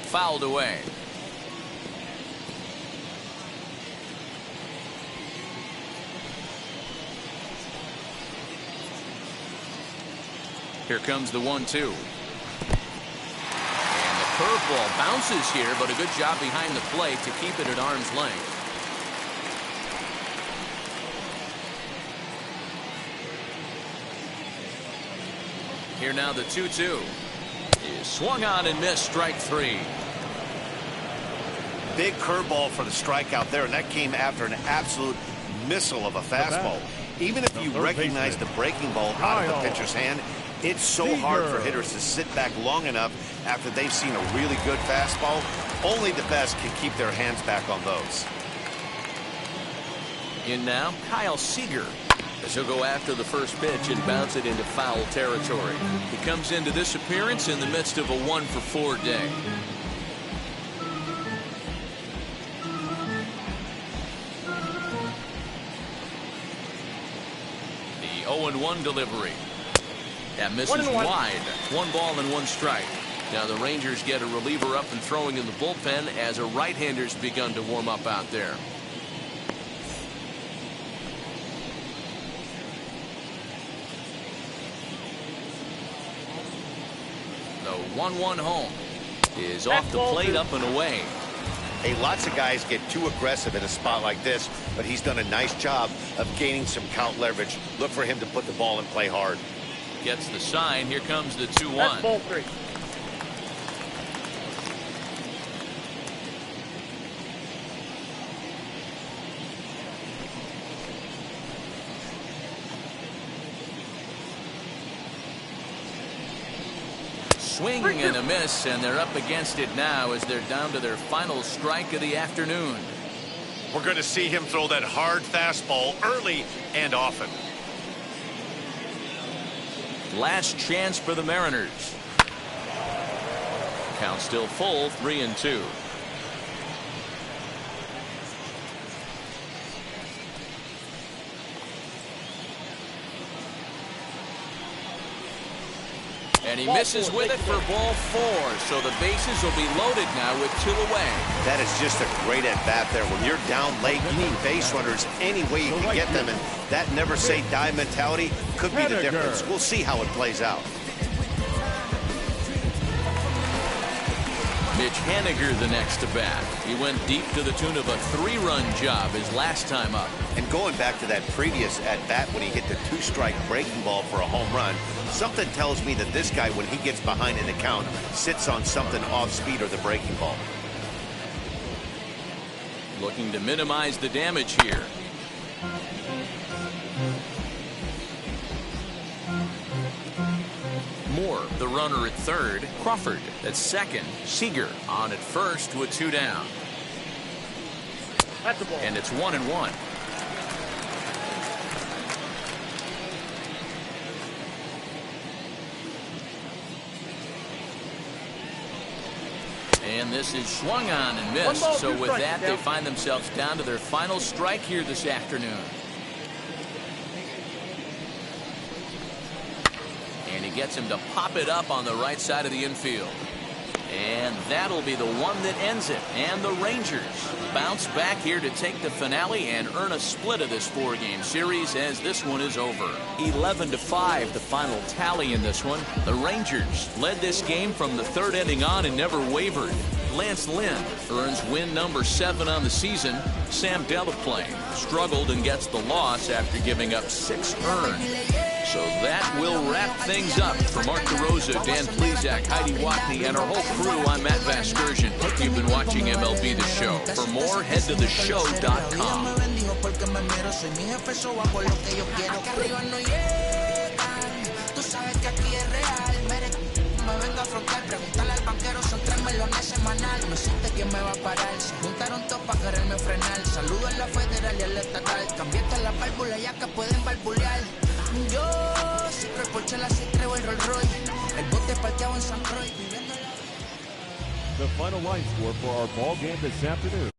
Fouled away. Here comes the 1-2. And the curveball bounces here, but a good job behind the plate to keep it at arm's length. Here now the 2-2. Is swung on and missed, strike 3. Big curveball for the strikeout there, and that came after an absolute missile of a fastball. Even if you recognize the breaking ball out of the pitcher's hand, it's so hard for hitters to sit back long enough after they've seen a really good fastball. Only the best can keep their hands back on those. In now, Kyle Seager, as he'll go after the first pitch and bounce it into foul territory. He comes into this appearance in the midst of a 1-for-4 day. The 0-1 delivery. That misses wide. 1 ball and 1 strike. Now the Rangers get a reliever up and throwing in the bullpen as a right-hander's begun to warm up out there. The 1-1 home is off the plate, up and away. Hey, lots of guys get too aggressive in a spot like this, but he's done a nice job of gaining some count leverage. Look for him to put the ball and play hard. Gets the sign. Here comes the 2-1. That's ball 3. swing and a miss, and they're up against it now as they're down to their final strike of the afternoon. We're going to see him throw that hard fastball early and often. Last chance for the Mariners. Count still full, 3-2. And he misses with it for ball 4. So the bases will be loaded now with 2 away. That is just a great at-bat there. When you're down late, you need base runners any way you can get them. And that never-say-die mentality could be the difference. We'll see how it plays out. Mitch Haniger the next to bat. He went deep to the tune of a 3-run job his last time up. And going back to that previous at-bat when he hit the 2-strike breaking ball for a home run, something tells me that this guy, when he gets behind in the count, sits on something off-speed or the breaking ball. Looking to minimize the damage here. Moore, the runner at third. Crawford at second. Seager on at first with 2 down. That's the ball. And it's 1-1. And this is swung on and missed. So with that, they find themselves down to their final strike here this afternoon. And he gets him to pop it up on the right side of the infield. And that'll be the one that ends it. And the Rangers bounce back here to take the finale and earn a split of this 4-game series as this one is over. 11-5 the final tally in this one. The Rangers led this game from the 3rd inning on and never wavered. Lance Lynn earns win number 7 on the season. Sam Delaplane struggled and gets the loss after giving up 6 earned. So that will wrap things up. For Mark DeRosa, Dan Plesac, Heidi Watney, and our whole crew, I'm Matt Vasgersian. You've been watching MLB The Show. For more, head to theshow.com. Yo siempre el Porsche, la C3 o el Rolls Royce. El bote parqueado en San Croix. The final line score for our ball game this afternoon.